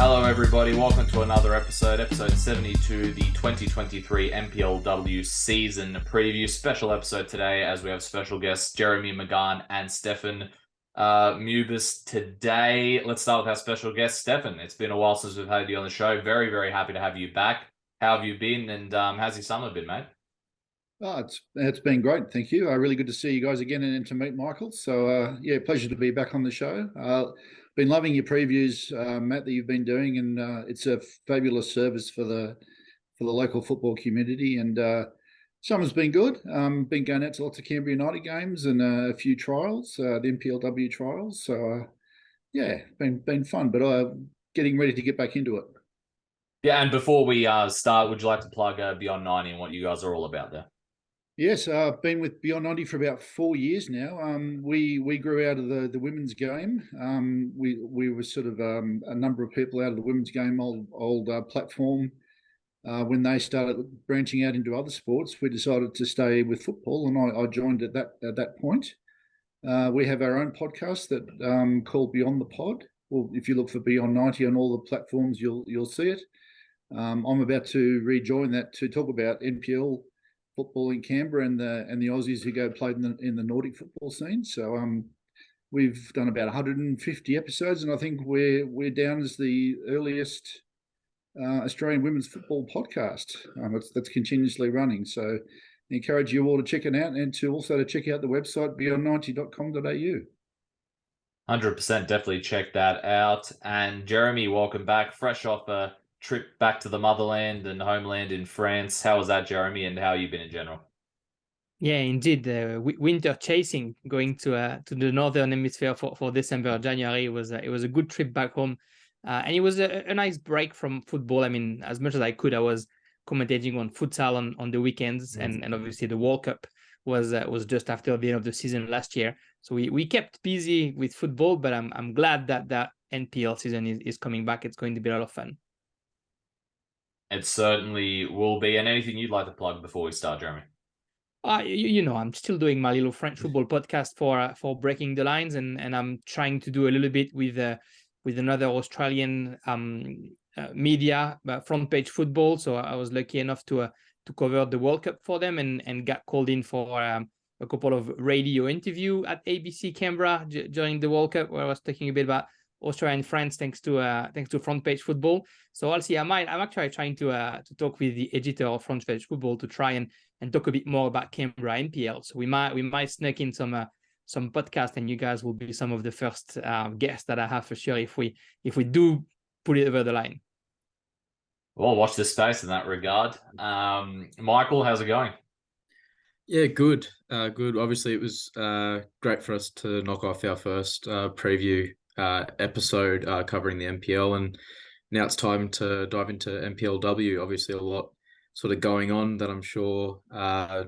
Hello everybody, welcome to another episode 72, the 2023 NPLW season preview. Special episode today as we have special guests Jeremy Magan and Steffen Moebus today. Let's start with our special guest, Steffen. It's been a while since we've had you on the show. Very, very happy to have you back. How have you been and how's your summer been, mate? Oh, it's been great, thank you. Really good to see you guys again and to meet Michael. So pleasure to be back on the show. Been loving your previews, Matt, that you've been doing, and it's a fabulous service for the local football community. And summer's been good. Been going out to lots of Canberra United games and a few trials, the NPLW trials. So been fun, but getting ready to get back into it. Yeah, and before we start, would you like to plug Beyond 90 and what you guys are all about there? Yes, I've been with Beyond 90 for about 4 years now. We grew out of the women's game. We were sort of a number of people out of the women's game, old platform. When they started branching out into other sports, we decided to stay with football, and I joined at that point. We have our own podcast that called Beyond the Pod. Well, if you look for Beyond 90 on all the platforms, you'll see it. I'm about to rejoin that to talk about NPL football in Canberra and the Aussies who played in the Nordic football scene. So we've done about 150 episodes, and I think we're down as the earliest Australian women's football podcast that's continuously running. So I encourage you all to check it out and to check out the website beyond90.com.au. 100%, definitely check that out. And Jeremy, welcome back, fresh off a trip back to the motherland and homeland in France. How was that, Jeremy, and how have you been in general? Yeah, indeed. Winter chasing, going to the northern hemisphere for December, January. It was a good trip back home, and it was a nice break from football. I mean, as much as I could, I was commentating on futsal on the weekends, and obviously the World Cup was just after the end of the season last year. So we kept busy with football, but I'm glad that NPL season is coming back. It's going to be a lot of fun. It certainly will be. And anything you'd like to plug before we start, Jeremy? I'm still doing my little French football podcast for Breaking the Lines, and I'm trying to do a little bit with another Australian media, Front Page Football. So I was lucky enough to cover the World Cup for them and got called in for a couple of radio interview at ABC Canberra during the World Cup, where I was talking a bit about Australia and France thanks to Front Page Football. So I'll see. I'm actually trying to talk with the editor of Front Page Football to try and talk a bit more about Canberra NPL. So we might sneak in some podcast, and you guys will be some of the first guests that I have for sure if we do put it over the line. Well, watch this space in that regard. Michael, how's it going? Yeah, good. Good. Obviously, it was great for us to knock off our first preview episode covering the NPL, and now it's time to dive into NPLW. Obviously, a lot sort of going on that I'm sure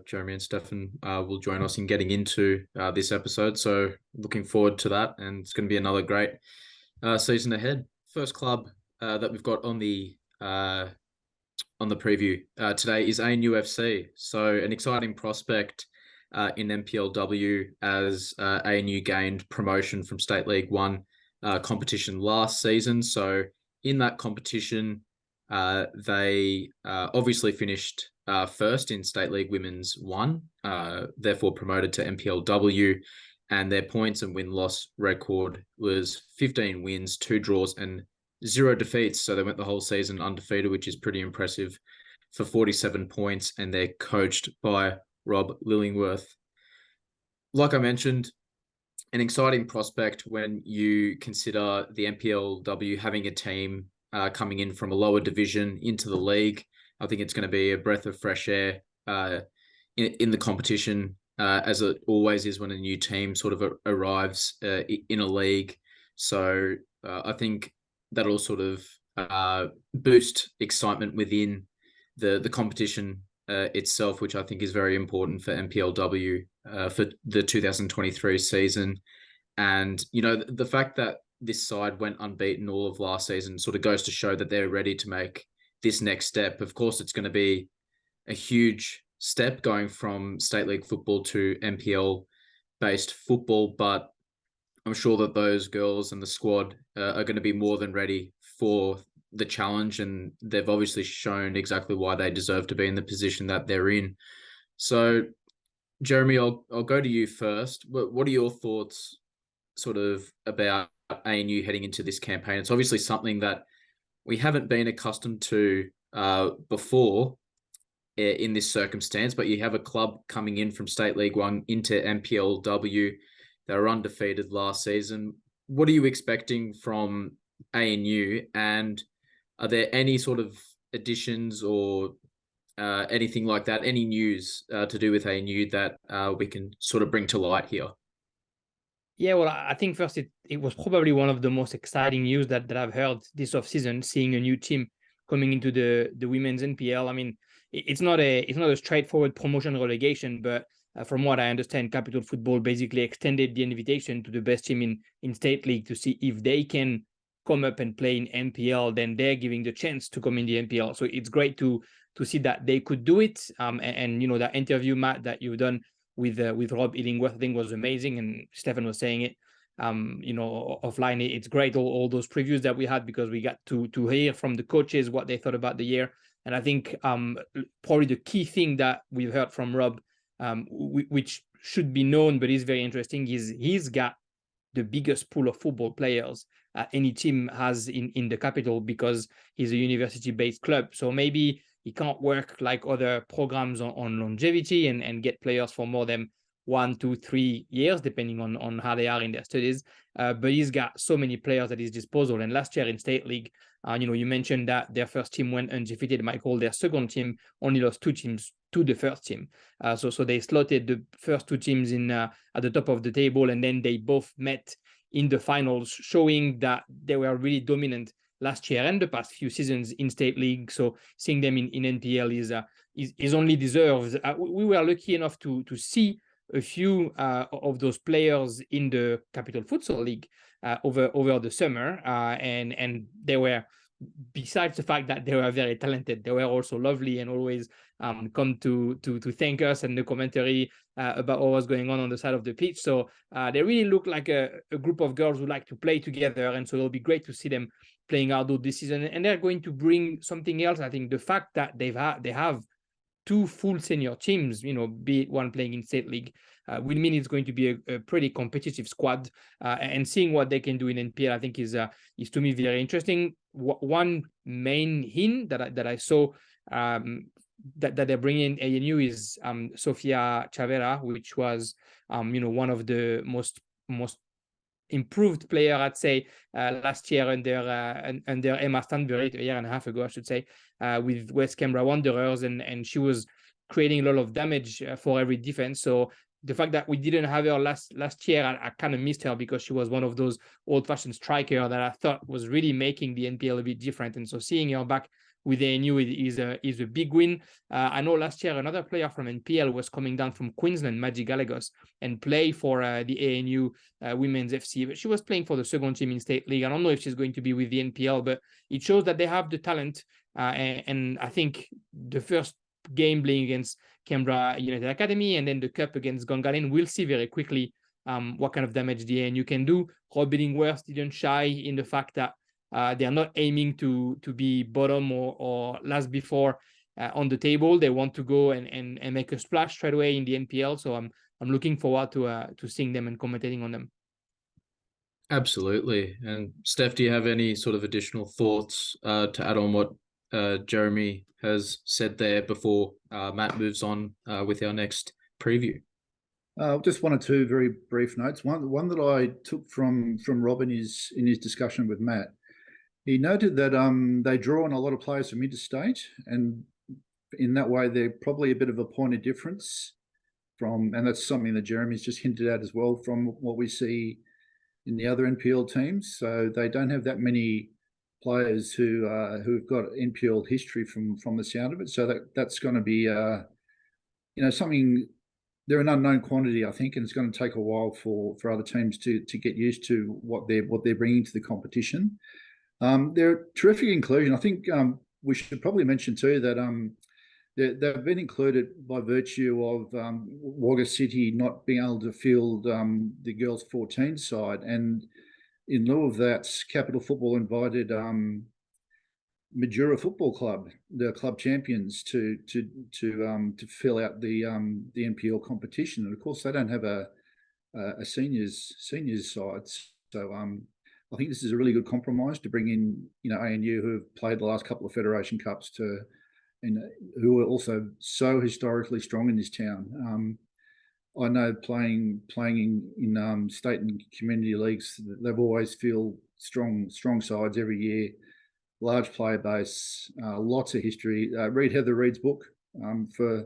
Jeremy and Steffen will join us in getting into this episode. So looking forward to that, and it's going to be another great season ahead. First club that we've got on the preview today is ANU FC. So an exciting prospect in NPLW as ANU gained promotion from State League 1 competition last season. So in that competition, they obviously finished first in State League Women's 1, therefore promoted to NPLW, and their points and win-loss record was 15 wins, 2 draws, and 0 defeats. So they went the whole season undefeated, which is pretty impressive for 47 points, and they're coached by Rob Lillingworth. Like I mentioned, an exciting prospect when you consider the NPLW having a team coming in from a lower division into the league. I think it's going to be a breath of fresh air in the competition, as it always is when a new team sort of arrives in a league. So I think that'll sort of boost excitement within the competition itself, which I think is very important for NPLW for the 2023 season. And, the fact that this side went unbeaten all of last season sort of goes to show that they're ready to make this next step. Of course, it's going to be a huge step going from State League football to NPL-based football, but I'm sure that those girls and the squad are going to be more than ready for the challenge, and they've obviously shown exactly why they deserve to be in the position that they're in. So, Jeremy, I'll go to you first. What are your thoughts sort of about ANU heading into this campaign? It's obviously something that we haven't been accustomed to before in this circumstance, but you have a club coming in from State League One into NPLW. They were undefeated last season. What are you expecting from ANU, and are there any sort of additions or anything like that, any news to do with ANU that we can sort of bring to light here? Yeah, well, I think first it was probably one of the most exciting news that I've heard this offseason, seeing a new team coming into the women's NPL. I mean, it's not a straightforward promotion relegation, but from what I understand, Capital Football basically extended the invitation to the best team in State League to see if they can come up and play in NPL. Then they're giving the chance to come in the NPL. So it's great to see that they could do it. And you know, that interview, Matt, that you've done with Rob Illingworth, I think was amazing, and Stefan was saying it you know, offline. It's great, all those previews that we had, because we got to hear from the coaches what they thought about the year. And I think probably the key thing that we've heard from Rob, which should be known but is very interesting, is he's got the biggest pool of football players any team has in the capital, because he's a university-based club. So maybe he can't work like other programs on longevity and get players for more than 1, 2, 3 years, depending on how they are in their studies. But he's got so many players at his disposal. And last year in State League, you know, you mentioned that their first team went undefeated. Michael, their second team only lost 2 teams to the first team. So they slotted the first 2 teams in at the top of the table, and then they both met in the finals, showing that they were really dominant last year and the past few seasons in State League. So seeing them in NPL is only deserved. We were lucky enough to see a few of those players in the Capital Futsal League over the summer, and they were, besides the fact that they were very talented, they were also lovely and always come to thank us and the commentary about what was going on the side of the pitch. So they really look like a group of girls who like to play together, and so it'll be great to see them playing outdoor this season. And they're going to bring something else. I think the fact that they have 2 full senior teams, you know, be it one playing in State League, will mean it's going to be a pretty competitive squad. And seeing what they can do in NPL, I think is to me very interesting. One main hint that I saw that they're bringing in ANU is Sofia Chavera, which was you know, one of the most improved player, I'd say, last year under Emma Stanbury, a year and a half ago, I should say, with West Canberra Wanderers, and she was creating a lot of damage for every defense. So the fact that we didn't have her last year, I kind of missed her, because she was one of those old-fashioned striker that I thought was really making the NPL a bit different. And so seeing her back with ANU is a big win. I know last year another player from NPL was coming down from Queensland, Maggie Gallegos, and play for the ANU Women's FC, but she was playing for the second team in State League. I don't know if she's going to be with the NPL, but it shows that they have the talent. And I think the first game playing against Canberra United Academy and then the cup against Gungahlin, we'll see very quickly what kind of damage the ANU can do. Rob Illingworth didn't shy in the fact that they are not aiming to be bottom or last before on the table. They want to go and make a splash straight away in the NPL. So I'm looking forward to seeing them and commentating on them. Absolutely. And Steph, do you have any sort of additional thoughts to add on what Jeremy has said there before Matt moves on with our next preview? Just 1 or 2 very brief notes. One that I took from Rob in his discussion with Matt. He noted that they draw on a lot of players from interstate, and in that way they're probably a bit of a point of difference from, and that's something that Jeremy's just hinted at as well, from what we see in the other NPL teams. So they don't have that many players who've got NPL history from the sound of it. So that's going to be you know, something. They're an unknown quantity, I think, and it's going to take a while for other teams to get used to what they're bringing to the competition. They're terrific inclusion. I think we should probably mention too that they've been included by virtue of Wagga City not being able to field the girls 14 side, and in lieu of that, Capital Football invited Majura Football Club, the club champions, to fill out the NPL competition. And of course, they don't have a seniors side, so I think this is a really good compromise to bring in ANU, who have played the last couple of Federation Cups, and who are also so historically strong in this town. I know playing in state and community leagues, they've always feel strong sides every year. Large player base, lots of history. Read Heather Reid's book for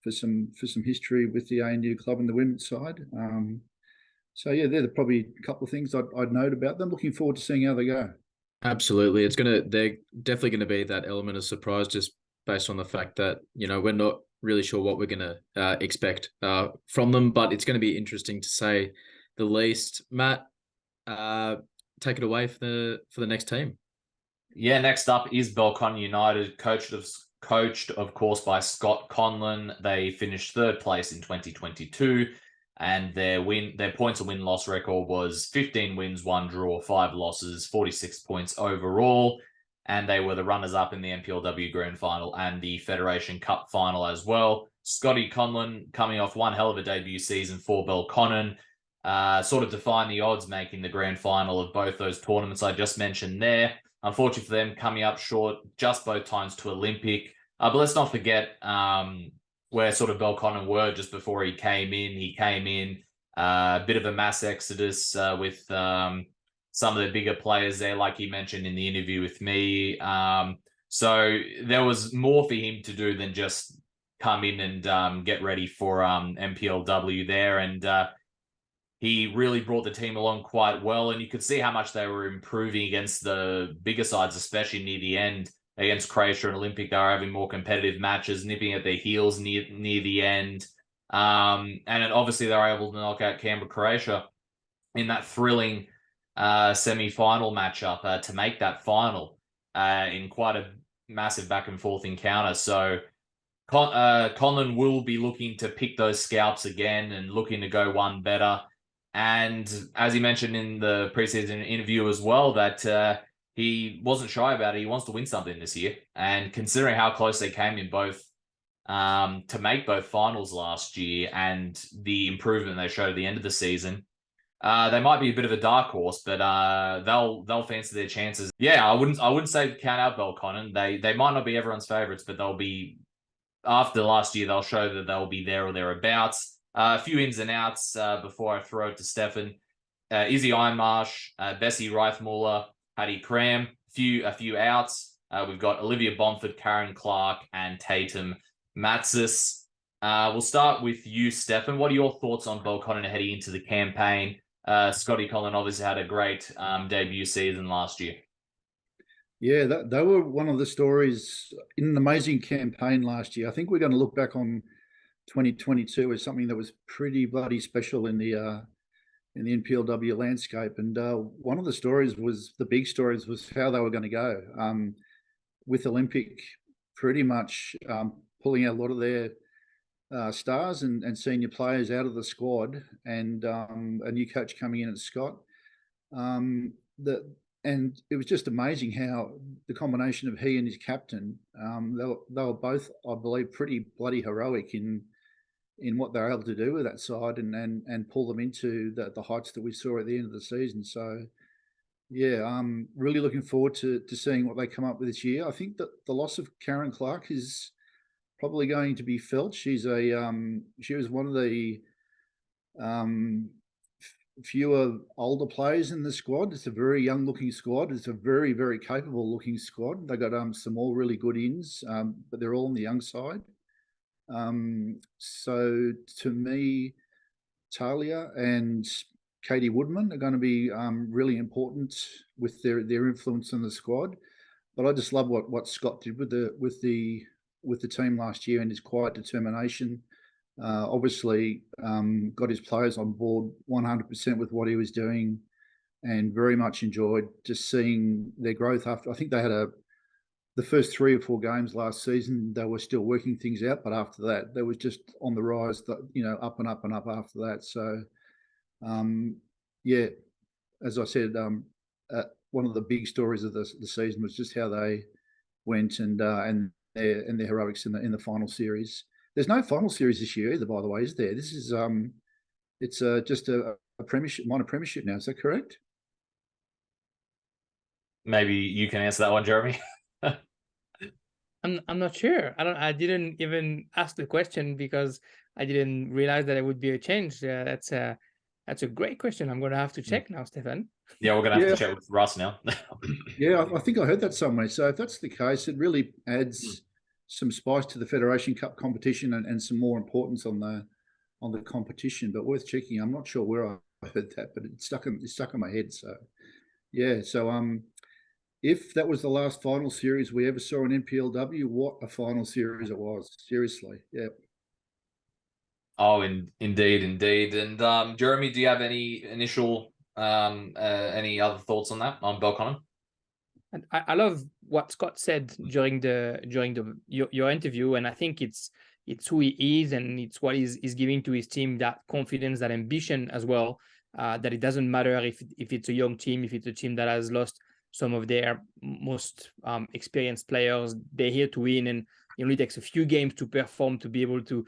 some history with the ANU club and the women's side. So yeah, they're probably a couple of things I'd note about them. Looking forward to seeing how they go. Absolutely, they're definitely going to be that element of surprise, just based on the fact that we're not really sure what we're going to expect from them, but it's going to be interesting to say the least. Matt, take it away for the next team. Yeah, next up is Belconnen United, coached of course by Scott Conlon. They finished third place in 2022, and their points and win-loss record was 15 wins, 1 draw, 5 losses, 46 points overall. And they were the runners-up in the NPLW Grand Final and the Federation Cup Final as well. Scotty Conlon coming off one hell of a debut season for Belconnen, sort of defying the odds, making the Grand Final of both those tournaments I just mentioned there. Unfortunately for them, coming up short just both times to Olympic. But let's not forget where sort of Belconnen were just before he came in. He came in a bit of a mass exodus with some of the bigger players there, like he mentioned in the interview with me. So there was more for him to do than just come in and get ready for NPLW there. And he really brought the team along quite well, and you could see how much they were improving against the bigger sides, especially near the end against Croatia and Olympic. They were having more competitive matches, nipping at their heels near the end. And obviously they were able to knock out Canberra Croatia in that thrilling semi-final matchup to make that final in quite a massive back and forth encounter. So Conlon will be looking to pick those scalps again and looking to go one better. And as he mentioned in the preseason interview as well, that he wasn't shy about it. He wants to win something this year. And considering how close they came in both to make both finals last year and the improvement they showed at the end of the season, they might be a bit of a dark horse, but they'll fancy their chances. Yeah, I wouldn't say count out Belconnen. They might not be everyone's favorites, but they'll be, after last year, they'll show that they'll be there or thereabouts. A few ins and outs before I throw it to Steffen. Izzy Ironmarsh, Bessie Reithmuller, Hattie Cram, a few outs. We've got Olivia Bomford, Karen Clark, and Tatum Matsis. We'll start with you, Steffen. What are your thoughts on Belconnen heading into the campaign? Scotty Conlon obviously had a great debut season last year. Yeah, they were one of the stories in an amazing campaign last year. I think we're going to look back on 2022 as something that was pretty bloody special in the NPLW landscape. And one of the big stories was how they were going to go with Olympic pretty much pulling out a lot of their stars and senior players out of the squad, and a new coach coming in at Scott. And it was just amazing how the combination of he and his captain, they were both, I believe, pretty bloody heroic in what they were able to do with that side and pull them into the heights that we saw at the end of the season. So yeah, I'm really looking forward to seeing what they come up with this year. I think that the loss of Karen Clark is probably going to be felt. She was one of the fewer older players in the squad. It's a very young looking squad. It's a very, very capable looking squad. They got some all really good ins, but they're all on the young side. So to me, Talia and Katie Woodman are going to be really important with their influence in the squad. But I just love what Scott did with the team last year and his quiet determination. Obviously, got his players on board 100% with what he was doing, and very much enjoyed just seeing their growth. After, I think they had the first 3 or 4 games last season, they were still working things out, but after that, they was just on the rise, up and up and up after that. So, yeah, as I said, one of the big stories of the season was just how they went and their heroics in the final series. There's no final series this year either, by the way, is there? This is it's just a premiership, minor premiership now. Is that correct? Maybe you can answer that one, Jeremy. I'm not sure. I didn't even ask the question because I didn't realize that it would be a change. That's a great question. I'm gonna have to check now, Stefan. Yeah, we're gonna have to check with Russ now. Yeah, I think I heard that somewhere. So if that's the case, it really adds some spice to the Federation Cup competition and some more importance on the competition. But worth checking. I'm not sure where I heard that, but it's stuck in my head. So yeah. So if that was the last final series we ever saw in NPLW, what a final series it was. Seriously, yeah. Oh, indeed. And Jeremy, do you have any initial any other thoughts on that, on Belconnen? And I love what Scott said during your interview, and I think it's who he is, and it's what he's giving to his team, that confidence, that ambition as well. That it doesn't matter if it's a young team, if it's a team that has lost some of their most experienced players. They're here to win, and it only takes a few games to perform to be able to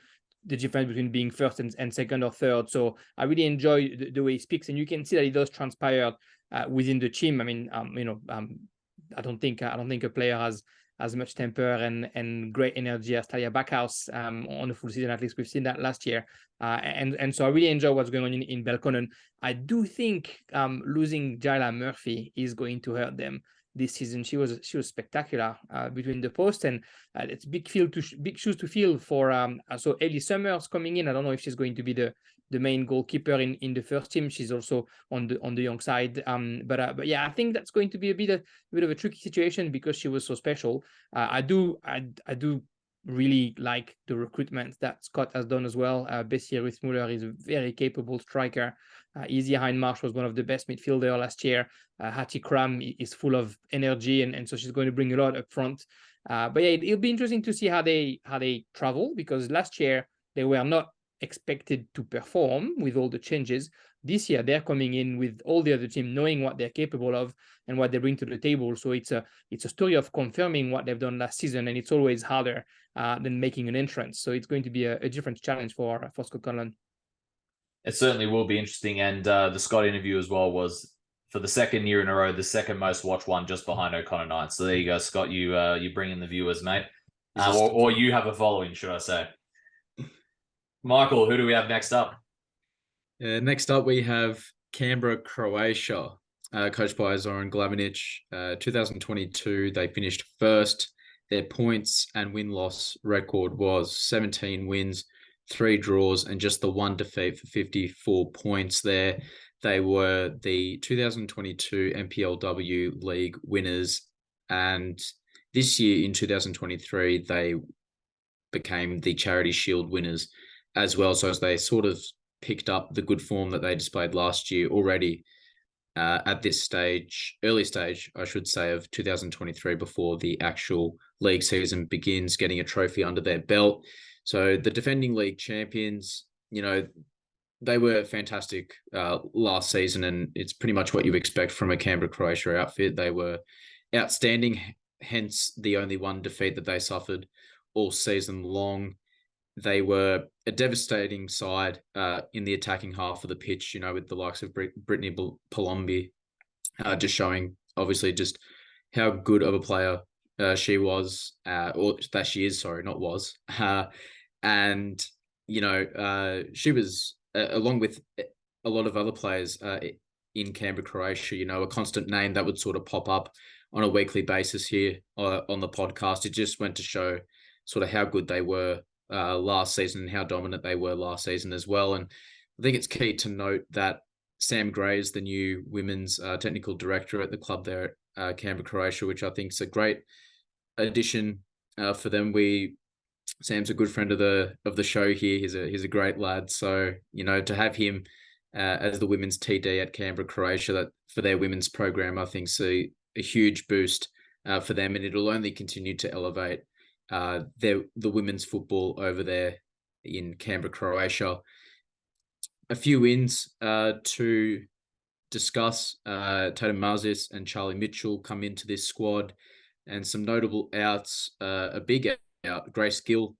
the difference between being first and second or third. So I really enjoy the way he speaks, and you can see that it does transpire within the team. I mean, I don't think a player has as much temper and great energy as Talia Backhouse on the full season. At least we've seen that last year, and so I really enjoy what's going on in Belconnen. I do think losing Jayla Murphy is going to hurt them this season. She was spectacular between the posts, and it's big shoes to fill for. So Ellie Summers coming in. I don't know if she's going to be the main goalkeeper in the first team. She's also on the young side. But yeah, I think that's going to be a bit of a tricky situation because she was so special. I do really like the recruitment that Scott has done as well. Bessie Ruth-Muller is a very capable striker. Izzy Heinmarsh was one of the best midfielder last year. Hattie Cram is full of energy, and so she's going to bring a lot up front. But yeah, it'll be interesting to see how they travel, because last year they were not expected to perform with all the changes. This year they're coming in with all the other team knowing what they're capable of and what they bring to the table. So it's a story of confirming what they've done last season, and it's always harder than making an entrance. So it's going to be a different challenge for Scott Conlon. It certainly will be interesting. And the Scott interview as well was, for the second year in a row, the second most watched one, just behind O'Connor Knights. So there you go, Scott. You bring in the viewers, mate, or you have a following, should I say? Michael, who do we have next up? Next up, we have Canberra Croatia, coached by Zoran Glavinic. 2022, they finished first. Their points and win-loss record was 17 wins, 3 draws, and just the 1 defeat for 54 points there. They were the 2022 NPLW League winners, and this year in 2023, they became the Charity Shield winners as well. So as they sort of picked up the good form that they displayed last year already at this stage, early stage, I should say, of 2023, before the actual league season begins, getting a trophy under their belt. So the defending league champions, they were fantastic last season, and it's pretty much what you expect from a Canberra Croatia outfit. They were outstanding, hence the only 1 defeat that they suffered all season long. They were a devastating side in the attacking half of the pitch, with the likes of Brittany Palombi just showing, obviously, just how good of a player she was, or that she is, sorry, not was. And, she was, along with a lot of other players in Canberra, Croatia, a constant name that would sort of pop up on a weekly basis here on the podcast. It just went to show sort of how good they were last season and how dominant they were last season as well. And I think it's key to note that Sam Gray is the new women's technical director at the club there at Canberra, Croatia, which I think is a great addition for them. Sam's a good friend of the show here. He's a great lad. So, to have him as the women's TD at Canberra, Croatia, that for their women's program, I think is a huge boost for them, and it'll only continue to elevate the women's football over there in Canberra, Croatia. A few wins to discuss. Tatum Mazis and Charlie Mitchell come into this squad. and some notable outs, a big out, Grace Gill,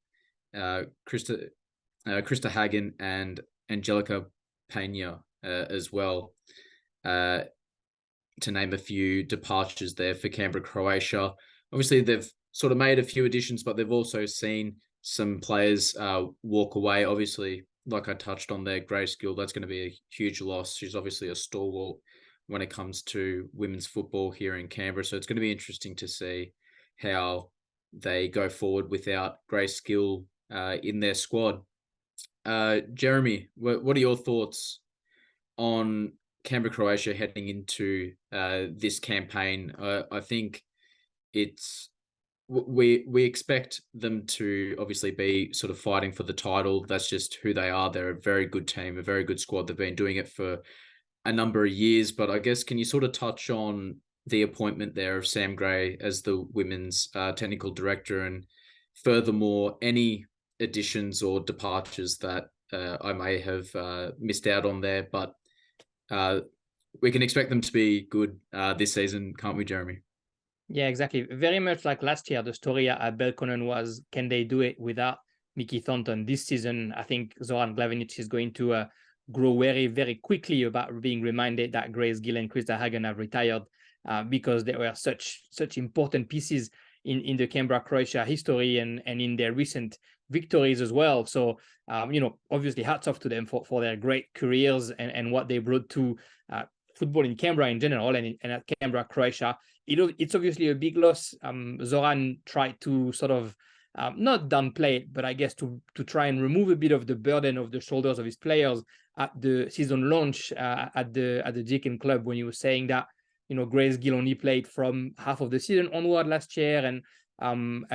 Krista Hagen, and Angelica Pena as well, to name a few departures there for Canberra Croatia. Obviously, they've sort of made a few additions, but they've also seen some players walk away. Obviously, like I touched on there, Grace Gill, that's going to be a huge loss. She's obviously a stalwart when it comes to women's football here in Canberra. So it's going to be interesting to see how they go forward without Grace Gill in their squad. Jeremy, what are your thoughts on Canberra Croatia heading into this campaign? I think we expect them to obviously be sort of fighting for the title. That's just who they are. They're a very good team, a very good squad. They've been doing it for a number of years. But I guess, can you sort of touch on the appointment there of Sam Gray as the women's technical director, and furthermore, any additions or departures that I may have missed out on there, but we can expect them to be good this season, can't we, Jeremy? Yeah, exactly. Very much like last year, the story at Belconnen was, can they do it without Mickey Thornton? This season, I think Zoran Glavinic is going to grow very, very quickly about being reminded that Grace Gill and Krista Hagen have retired because they were such important pieces in the Canberra Croatia history and in their recent victories as well. So, obviously hats off to them for their great careers and what they brought to football in Canberra in general and at Canberra Croatia. It's obviously a big loss. Zoran tried to sort of not downplay it, but I guess to try and remove a bit of the burden of the shoulders of his players at the season launch at the Deakin Club, when he was saying that Grace Gill only played from half of the season onward last year, and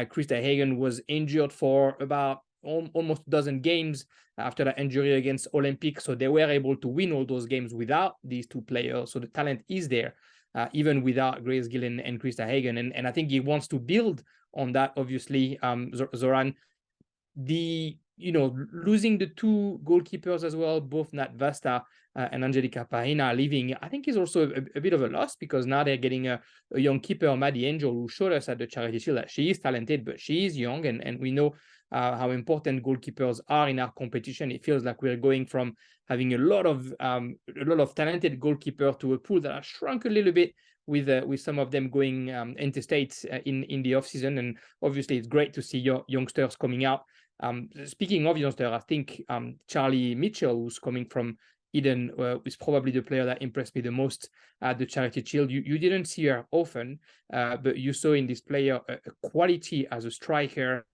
Krista Hagen was injured for about almost a dozen games after that injury against Olympic. So they were able to win all those games without these two players. So the talent is there, even without Grace Gill and Krista Hagen. And I think he wants to build on that, obviously, Zoran. Losing the two goalkeepers as well, both Nat Vasta and Angelica Pahina leaving, I think is also a bit of a loss, because now they're getting a young keeper, Maddie Angel, who showed us at the Charity Shield that she is talented, but she is young, and we know how important goalkeepers are in our competition. It feels like we're going from having a lot of talented goalkeepers to a pool that has shrunk a little bit with some of them going interstate in the off season. And obviously, it's great to see your youngsters coming out. Speaking of youngsters, I think Charlie Mitchell, who's coming from Eden, is probably the player that impressed me the most at the Charity Shield. You didn't see her often, but you saw in this player a quality as a striker,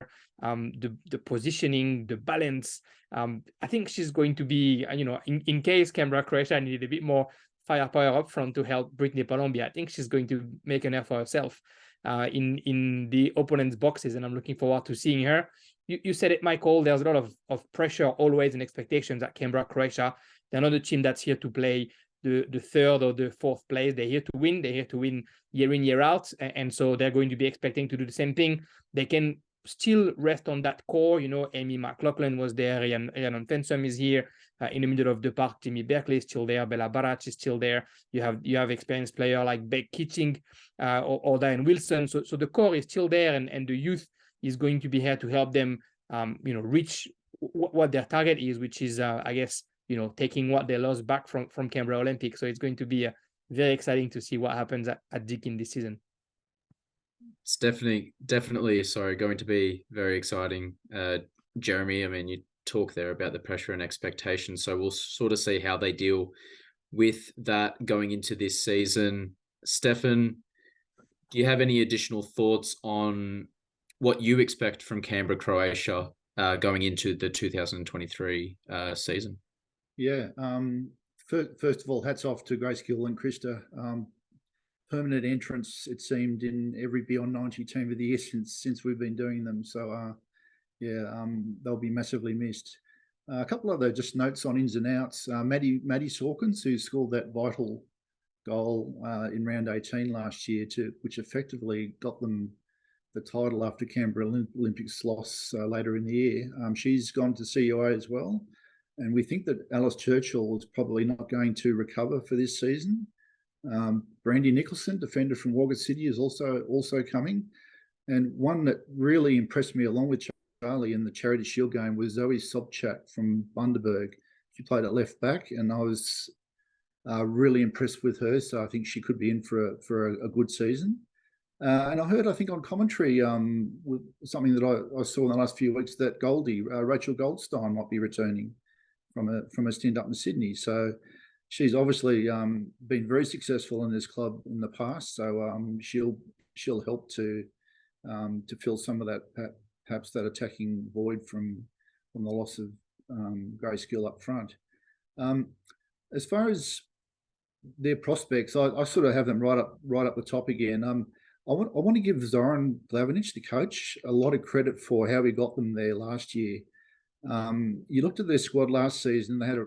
the positioning, the balance. I think she's going to be, in case Canberra Croatia needed a bit more firepower up front to help Brittany Palombi, I think she's going to make an effort for herself in the opponent's boxes, and I'm looking forward to seeing her. You said it, Michael. There's a lot of pressure always and expectations at Canberra Croatia. They're not a team that's here to play the third or the fourth place. They're here to win. They're here to win year in, year out. And so they're going to be expecting to do the same thing. They can still rest on that core. Amy McLaughlin was there. Rhiannon Fensom is here in the middle of the park. Jimmy Berkeley is still there. Bella Barach is still there. You have experienced player like Beck Kitching or Diane Wilson. So the core is still there, and the youth is going to be here to help them, reach what their target is, which is, I guess, taking what they lost back from Canberra Olympic. So it's going to be very exciting to see what happens at Deakin this season. It's definitely going to be very exciting, Jeremy. I mean, you talk there about the pressure and expectation, so we'll sort of see how they deal with that going into this season. Steffen, do you have any additional thoughts on what you expect from Canberra Croatia going into the 2023 season? Yeah. First of all, hats off to Grace Gill and Krista. Permanent entrance, it seemed, in every Beyond 90 team of the year since we've been doing them. So, they'll be massively missed. A couple other just notes on ins and outs. Maddie Sawkins, who scored that vital goal in round 18 last year, which effectively got them the title after Canberra Olympics loss later in the year. She's gone to CUA as well. And we think that Alice Churchill is probably not going to recover for this season. Brandy Nicholson, defender from Wagga City, is also coming. And one that really impressed me along with Charlie in the Charity Shield game was Zoe Sobchak from Bundaberg. She played at left back, and I was really impressed with her. So I think she could be in for a good season. And I heard, I think on commentary, with something that I saw in the last few weeks, that Goldie, Rachel Goldstein, might be returning from a stint up in Sydney. So she's obviously been very successful in this club in the past. So she'll help to fill some of that, perhaps that attacking void from the loss of Grace Gill up front. As far as their prospects, I sort of have them right up the top again. I want to give Zoran Glavinic, the coach, a lot of credit for how he got them there last year. You looked at their squad last season; they had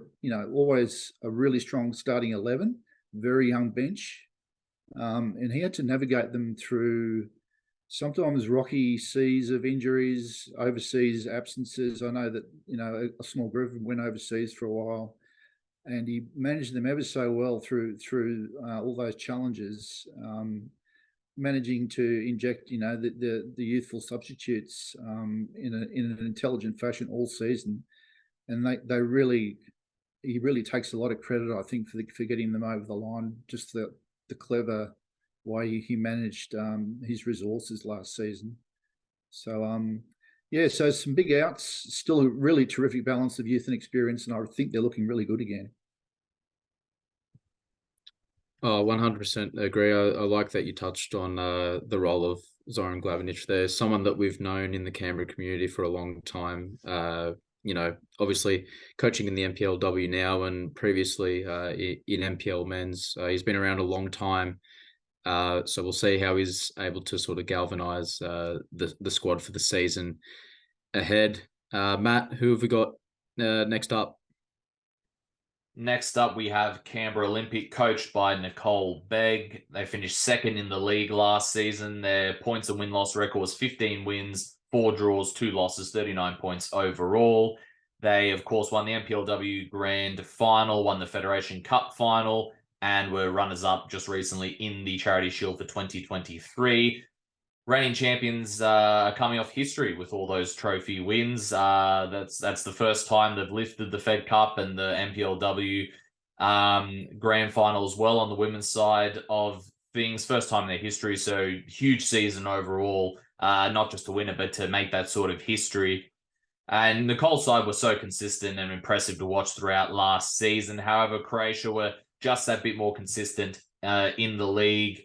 always a really strong starting 11, very young bench, and he had to navigate them through sometimes rocky seas of injuries, overseas absences. I know that a small group went overseas for a while, and he managed them ever so well through all those challenges. Managing to inject, the youthful substitutes in an intelligent fashion all season, and he really takes a lot of credit, I think, for getting them over the line. Just the clever way he managed his resources last season. So so some big outs, still a really terrific balance of youth and experience, and I think they're looking really good again. Oh, 100% agree. I like that you touched on the role of Zoran Glavinic there, someone that we've known in the Canberra community for a long time. Obviously coaching in the NPLW now and previously in NPL men's. He's been around a long time. So we'll see how he's able to sort of galvanise the squad for the season ahead. Matt, who have we got next up? Next up, we have Canberra Olympic, coached by Nicole Begg. They finished second in the league last season. Their points and win-loss record was 15 wins, 4 draws, 2 losses, 39 points overall. They, of course, won the NPLW Grand Final, won the Federation Cup Final, and were runners-up just recently in the Charity Shield for 2023. Reigning champions are coming off history with all those trophy wins. That's the first time they've lifted the Fed Cup and the NPLW Grand Final as well on the women's side of things. First time in their history, so huge season overall, not just to win it, but to make that sort of history. And Nicole's side was so consistent and impressive to watch throughout last season. However, Croatia were just that bit more consistent in the league.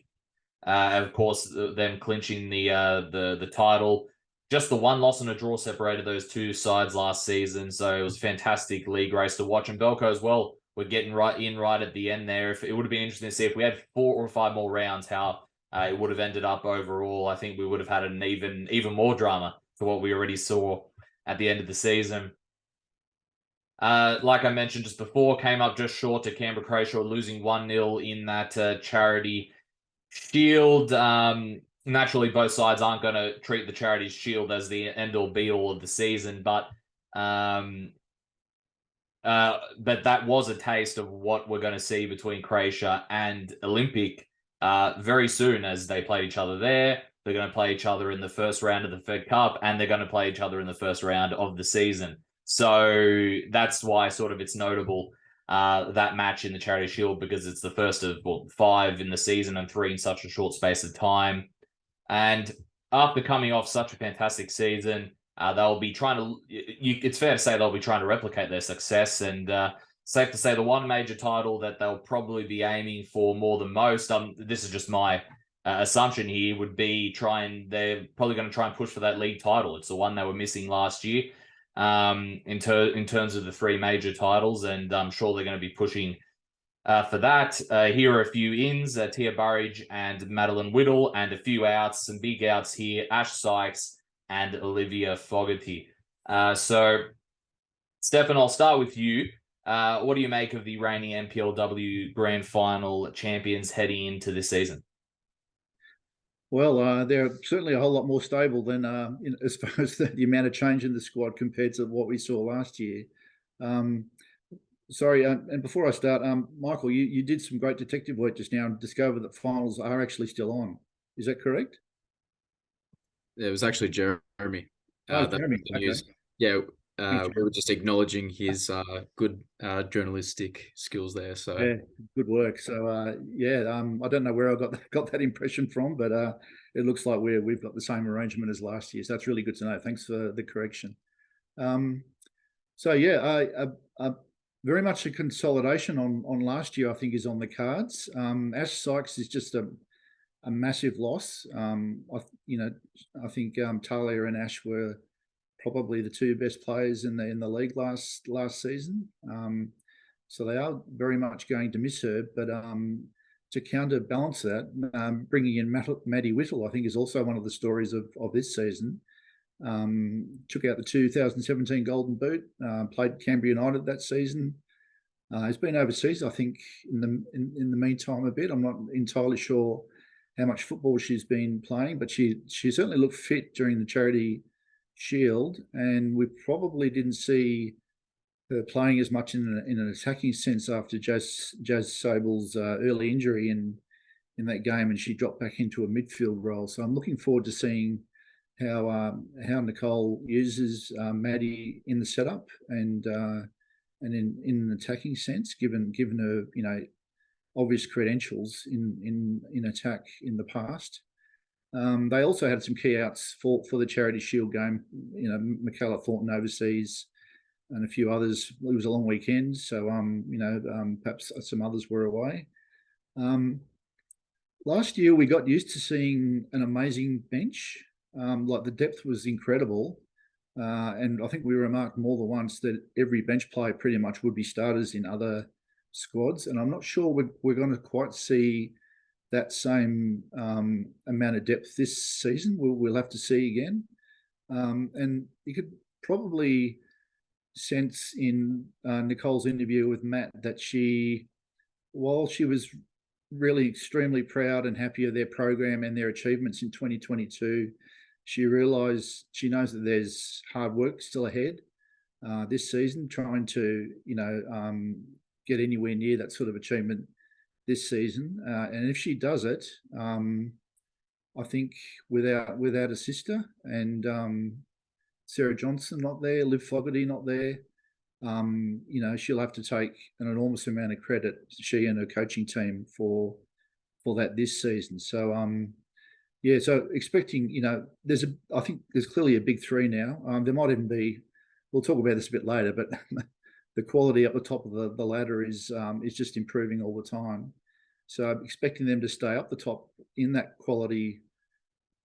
Of course, them clinching the title. Just the one loss and a draw separated those two sides last season, so it was a fantastic league race to watch. And Belco as well, we're getting right at the end there. If it would have been interesting to see if we had 4 or 5 more rounds, how it would have ended up overall. I think we would have had an even more drama to what we already saw at the end of the season. Like I mentioned just before, came up just short to Canberra Croatia, losing 1-0 in that Charity Shield. Naturally, both sides aren't going to treat the Charity Shield as the end-all be-all of the season, but that was a taste of what we're going to see between Croatia and Olympic very soon, as they play each other there. They're going to play each other in the first round of the Fed Cup, and they're going to play each other in the first round of the season. So that's why sort of it's notable, that match in the Charity Shield, because it's the first of 5 in the season and 3 in such a short space of time. And after coming off such a fantastic season, they'll be trying to, it's fair to say they'll be trying to replicate their success. And safe to say the one major title that they'll probably be aiming for more than most, this is just my assumption here, would be they're probably going to try and push for that league title. It's the one they were missing last year. In terms of the 3 major titles, and I'm sure they're going to be pushing for that. Here are a few ins, Tia Burridge and Madeline Whittle, and a few outs, some big outs here, Ash Sykes and Olivia Fogarty. So, Stefan, I'll start with you. What do you make of the reigning NPLW Grand Final champions heading into this season? Well, they're certainly a whole lot more stable than as far as the amount of change in the squad compared to what we saw last year. Sorry, and before I start, Michael, you did some great detective work just now and discovered that finals are actually still on. Is that correct? It was actually Jeremy. Oh, That Jeremy. the Okay. news. Yeah, Thanks, we were just acknowledging his good journalistic skills there. So yeah, good work. So I don't know where I got that impression from, but it looks like we've got the same arrangement as last year. So that's really good to know. Thanks for the correction. So yeah, very much a consolidation on last year, I think, is on the cards. Ash Sykes is just a massive loss. I think Talia and Ash were probably the two best players in the league last season. So they are very much going to miss her. But to counterbalance that, bringing in Maddie Whittle, I think, is also one of the stories of this season. Took out the 2017 Golden Boot, played Canberra United that season. He's been overseas, I think, in the meantime a bit. I'm not entirely sure how much football she's been playing, but she certainly looked fit during the Charity Shield, and we probably didn't see her playing as much in an attacking sense after Jazz Sable's early injury in that game, and she dropped back into a midfield role. So I'm looking forward to seeing how Nicole uses Maddie in the setup and in an attacking sense, given her obvious credentials in attack in the past. They also had some key outs for the Charity Shield game. Michaela Thornton overseas, and a few others. It was a long weekend, so perhaps some others were away. Last year we got used to seeing an amazing bench. Like the depth was incredible, and I think we remarked more than once that every bench player pretty much would be starters in other squads, and I'm not sure we're going to quite see that same amount of depth this season. We'll have to see again, and you could probably sense in Nicole's interview with Matt that while she was really extremely proud and happy of their program and their achievements in 2022, she knows that there's hard work still ahead this season, trying to get anywhere near that sort of achievement this season. And if she does it, I think without a sister and Sarah Johnson not there, Liv Fogarty not there, she'll have to take an enormous amount of credit, she and her coaching team, for that this season. So so expecting, I think there's clearly a big three now. There might even be, we'll talk about this a bit later, but the quality up the top of the ladder is just improving all the time. So I'm expecting them to stay up the top in that quality,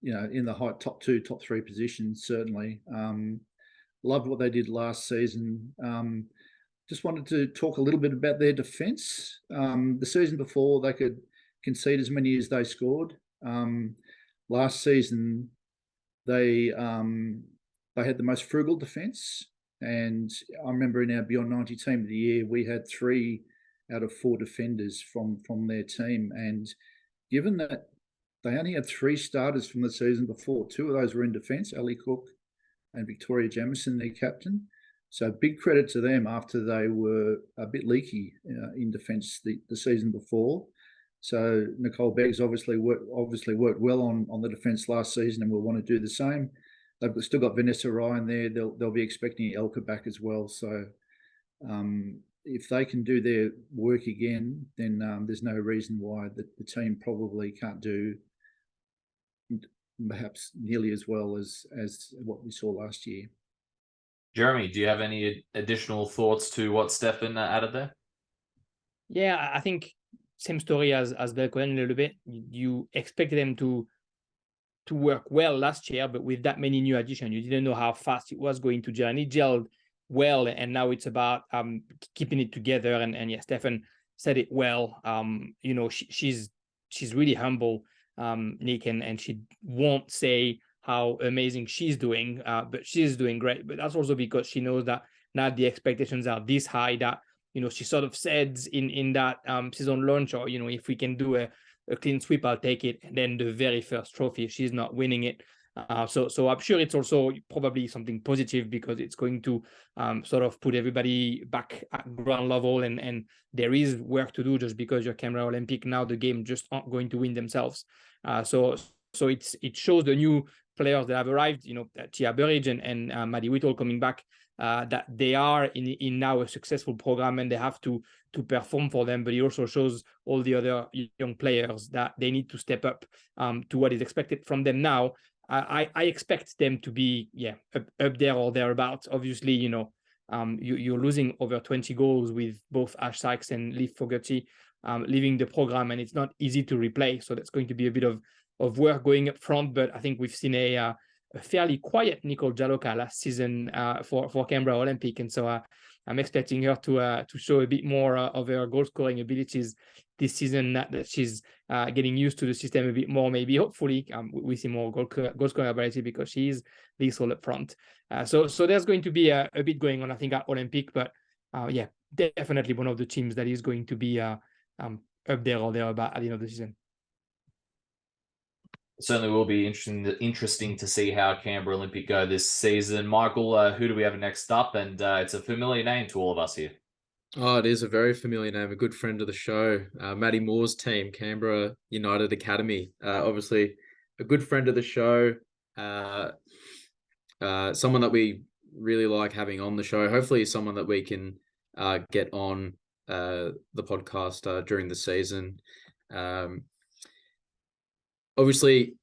in the high top 2, top 3 positions, certainly. Loved what they did last season. Just wanted to talk a little bit about their defence. The season before, they could concede as many as they scored. Last season, they had the most frugal defence, and I remember in our Beyond 90 Team of the Year, we had 3 out of 4 defenders from their team. And given that they only had 3 starters from the season before, 2 of those were in defence, Ali Cook and Victoria Jamieson, their captain. So big credit to them after they were a bit leaky in defence the season before. So Nicole Beggs obviously worked well on the defence last season, and will want to do the same. They've still got Vanessa Ryan there. They'll be expecting Elka back as well. So if they can do their work again, then there's no reason why the team probably can't do perhaps nearly as well as what we saw last year. Jeremy, do you have any additional thoughts to what Steffen added there? Yeah, I think same story as Belconnen a little bit. You expected them to work well last year, but with that many new additions, you didn't know how fast it was going to gel. And it gelled well, and now it's about keeping it together. And yeah, Steffen said it well. She's really humble, Nick, and she won't say how amazing she's doing, but she's doing great. But that's also because she knows that now the expectations are this high that, she sort of said in that season launch, or, if we can do a clean sweep, I'll take it. And then the very first trophy, she's not winning it. So I'm sure it's also probably something positive, because it's going to sort of put everybody back at ground level, and there is work to do. Just because you're Canberra Olympic now, the game just aren't going to win themselves. So it shows the new players that have arrived, Tia Burridge and Maddie Whittle coming back, that they are in now a successful program, and they have to perform for them. But it also shows all the other young players that they need to step up to what is expected from them now. I expect them to be up there or thereabouts. Obviously, you're losing over 20 goals with both Ash Sykes and Liv Fogarty leaving the program, and it's not easy to replay. So that's going to be a bit of work going up front. But I think we've seen a fairly quiet Nicole Jaloka last season for Canberra Olympic, and so I'm expecting her to show a bit more of her goal scoring abilities this season. That she's getting used to the system a bit more. Maybe hopefully we see more goal scoring ability, because she is lethal up front. So there's going to be a bit going on, I think, at Olympic. But definitely one of the teams that is going to be up there or thereabout at the end of the season. Certainly will be interesting to see how Canberra Olympic go this season. Michael, who do we have next up? And it's a familiar name to all of us here. Oh, it is a very familiar name. A good friend of the show, Maddie Moore's team, Canberra United Academy. Obviously, a good friend of the show. Someone that we really like having on the show. Hopefully, someone that we can get on the podcast during the season. Obviously,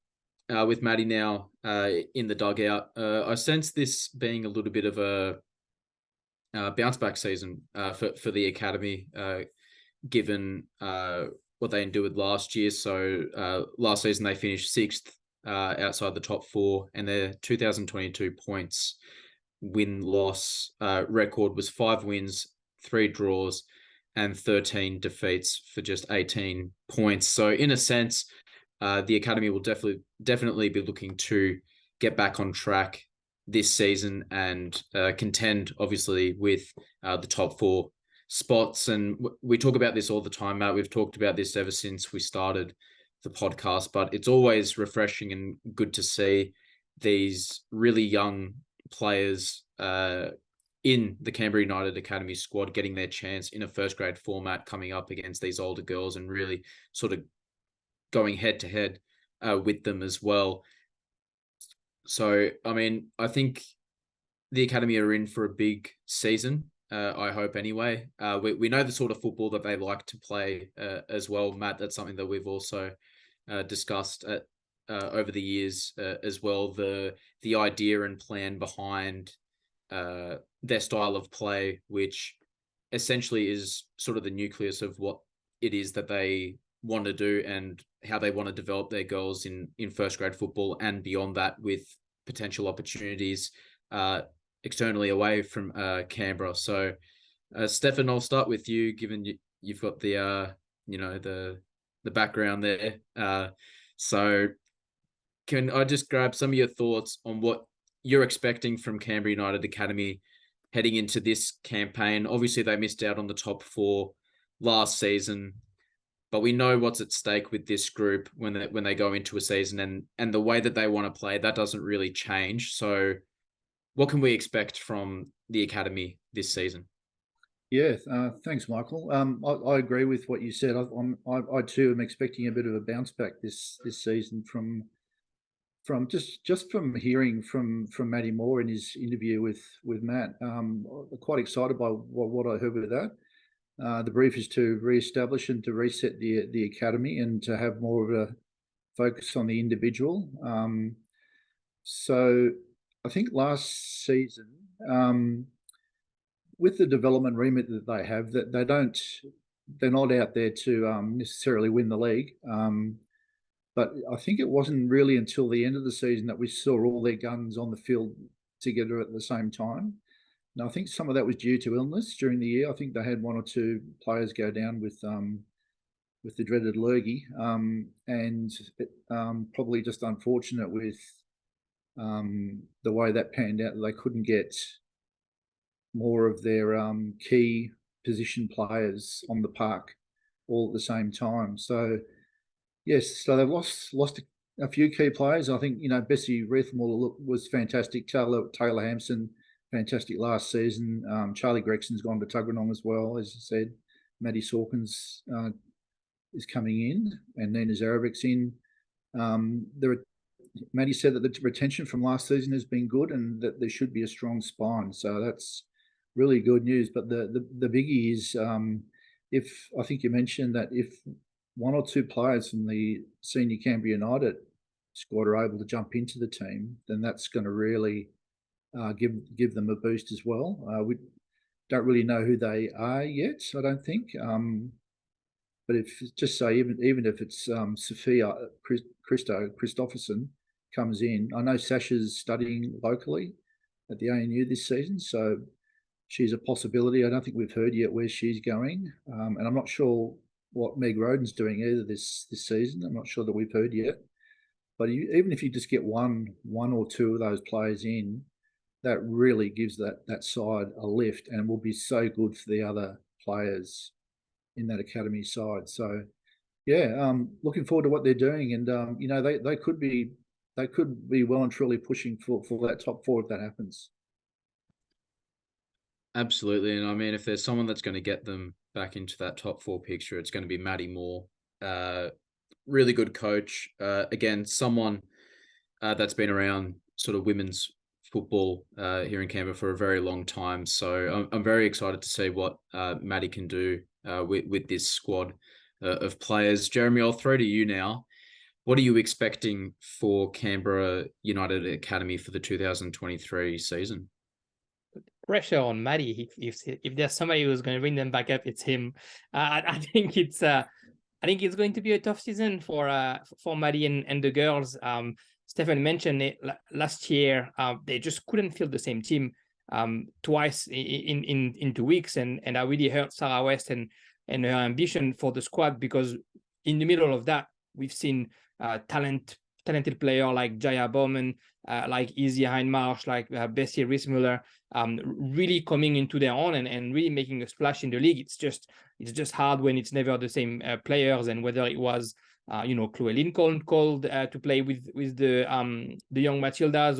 with Maddie now in the dugout, I sense this being a little bit of a bounce back season for the academy, given what they endured last year. So last season they finished 6th outside the top 4, and their 2022 points win-loss record was 5 wins, 3 draws, and 13 defeats for just 18 points. So in a sense, the academy will definitely be looking to get back on track this season and contend, obviously, with the top 4 spots. And we talk about this all the time, Matt. We've talked about this ever since we started the podcast, but it's always refreshing and good to see these really young players in the Canberra United Academy squad getting their chance in a first grade format, coming up against these older girls and really sort of going head to head with them as well. So, I mean, I think the academy are in for a big season. I hope anyway. We know the sort of football that they like to play as well, Matt. That's something that we've also discussed over the years as well. The idea and plan behind their style of play, which essentially is sort of the nucleus of what it is that they want to do and how they want to develop their girls in first grade football and beyond that, with potential opportunities externally away from Canberra. So Steffen, I'll start with you, given you've got the the background there. So can I just grab some of your thoughts on what you're expecting from Canberra United Academy heading into this campaign? Obviously they missed out on the top 4 last season, but we know what's at stake with this group when they go into a season, and the way that they want to play, that doesn't really change. So what can we expect from the academy this season? Yeah, thanks, Michael. I agree with what you said. I too am expecting a bit of a bounce back this season from just from hearing from Matty Moore in his interview with Matt. I'm quite excited by what I heard with that. The brief is to re-establish and to reset the academy and to have more of a focus on the individual. So I think last season, with the development remit that they have, that they're not out there to necessarily win the league. But I think it wasn't really until the end of the season that we saw all their guns on the field together at the same time. And I think some of that was due to illness during the year. I think they had 1 or 2 players go down with the dreaded lurgy, and probably just unfortunate with the way that panned out. They couldn't get more of their key position players on the park all at the same time. So yes, so they've lost a few key players. I think, Bessie Reithmuller was fantastic. Taylor Hampson, fantastic last season. Charlie Gregson's gone to Tuggeranong as well, as you said. Maddie Sawkins is coming in, and Nina Zarevic's in. Maddie said that the retention from last season has been good and that there should be a strong spine. So that's really good news. But the biggie is, if I think you mentioned that if one or two players from the senior Canberra United squad are able to jump into the team, then that's going to really give them a boost as well. We don't really know who they are yet, I don't think. But if just say even if it's Sophia Christopherson comes in, I know Sasha's studying locally at the ANU this season, so she's a possibility. I don't think we've heard yet where she's going, and I'm not sure what Meg Roden's doing either this season. I'm not sure that we've heard yet. But even if you just get one or two of those players in, that really gives that side a lift, and will be so good for the other players in that academy side. So, yeah, looking forward to what they're doing, and they could be well and truly pushing for that top four if that happens. Absolutely, and I mean, if there's someone that's going to get them back into that top four picture, it's going to be Maddie Moore. Really good coach. Again, someone that's been around sort of women's football here in Canberra for a very long time. So I'm very excited to see what Maddie can do with this squad of players. Jeremy, I'll throw to you now. What are you expecting for Canberra United Academy for the 2023 season? Pressure on Maddie. If there's somebody who's going to bring them back up, it's him. I think it's going to be a tough season for Maddie and the girls. Steffen mentioned it last year. They just couldn't field the same team twice in 2 weeks, and that really hurt Sarah West and her ambition for the squad, because in the middle of that we've seen talented player like Jaya Bowman, like Izzy Heinmarsh, like Bessie Reithmuller, really coming into their own and really making a splash in the league. It's just hard when it's never the same players, and whether it was Chloe Lincoln called to play with the young Matildas,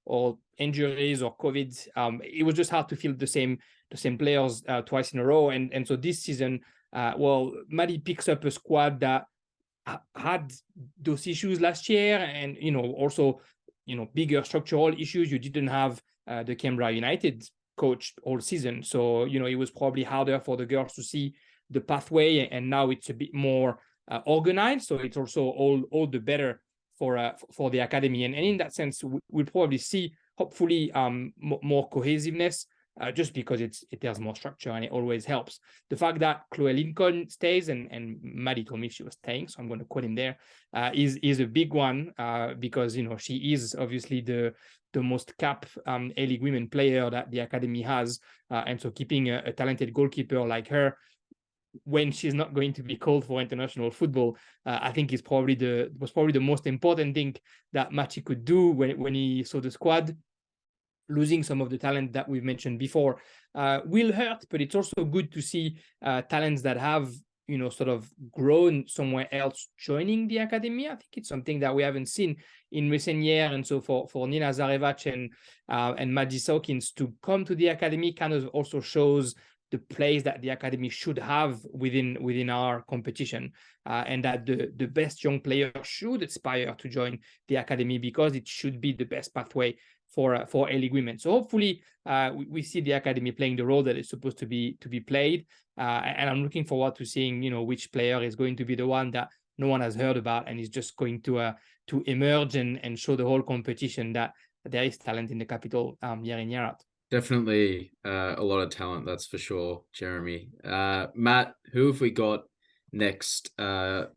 or injuries or COVID, it was just hard to field the same players twice in a row. And so this season, Maddie picks up a squad that had those issues last year, and also bigger structural issues. You didn't have the Canberra United coach all season, so it was probably harder for the girls to see the pathway, and now it's a bit more organized, so it's also all the better for the academy. And in that sense, we'll probably see, hopefully, more cohesiveness, just because there's more structure, and it always helps. The fact that Chloe Lincoln stays, and Maddie told me she was staying, so I'm going to quote him there, is a big one, because she is obviously the most capped A-League women player that the academy has, and so keeping a talented goalkeeper like her when she's not going to be called for international football, I think was probably the most important thing that Machi could do when he saw the squad. Losing some of the talent that we've mentioned before will hurt, but it's also good to see talents that have sort of grown somewhere else joining the academy. I think it's something that we haven't seen in recent years, and so for Nina Zarevac and Maddie Sawkins to come to the academy kind of also shows the place that the academy should have within our competition, and that the best young players should aspire to join the academy, because it should be the best pathway for A-League women. So hopefully we see the academy playing the role that it's supposed to be played, and I'm looking forward to seeing which player is going to be the one that no one has heard about and is just going to emerge and show the whole competition that there is talent in the capital year in, year out. Definitely a lot of talent, that's for sure, Jeremy. Matt, who have we got next for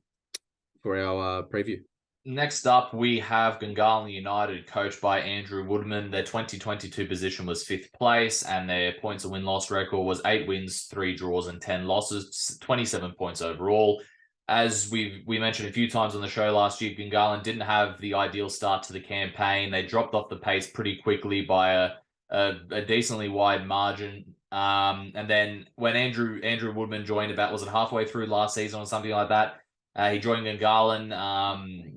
our preview? Next up, we have Gungahlin United, coached by Andrew Woodman. Their 2022 position was 5th place, and their points to win-loss record was 8 wins, 3 draws, and 10 losses, 27 points overall. As we mentioned a few times on the show last year, Gungahlin didn't have the ideal start to the campaign. They dropped off the pace pretty quickly by a decently wide margin. And then when Andrew Woodman joined, was it halfway through last season or something like that? He joined Gungahlin.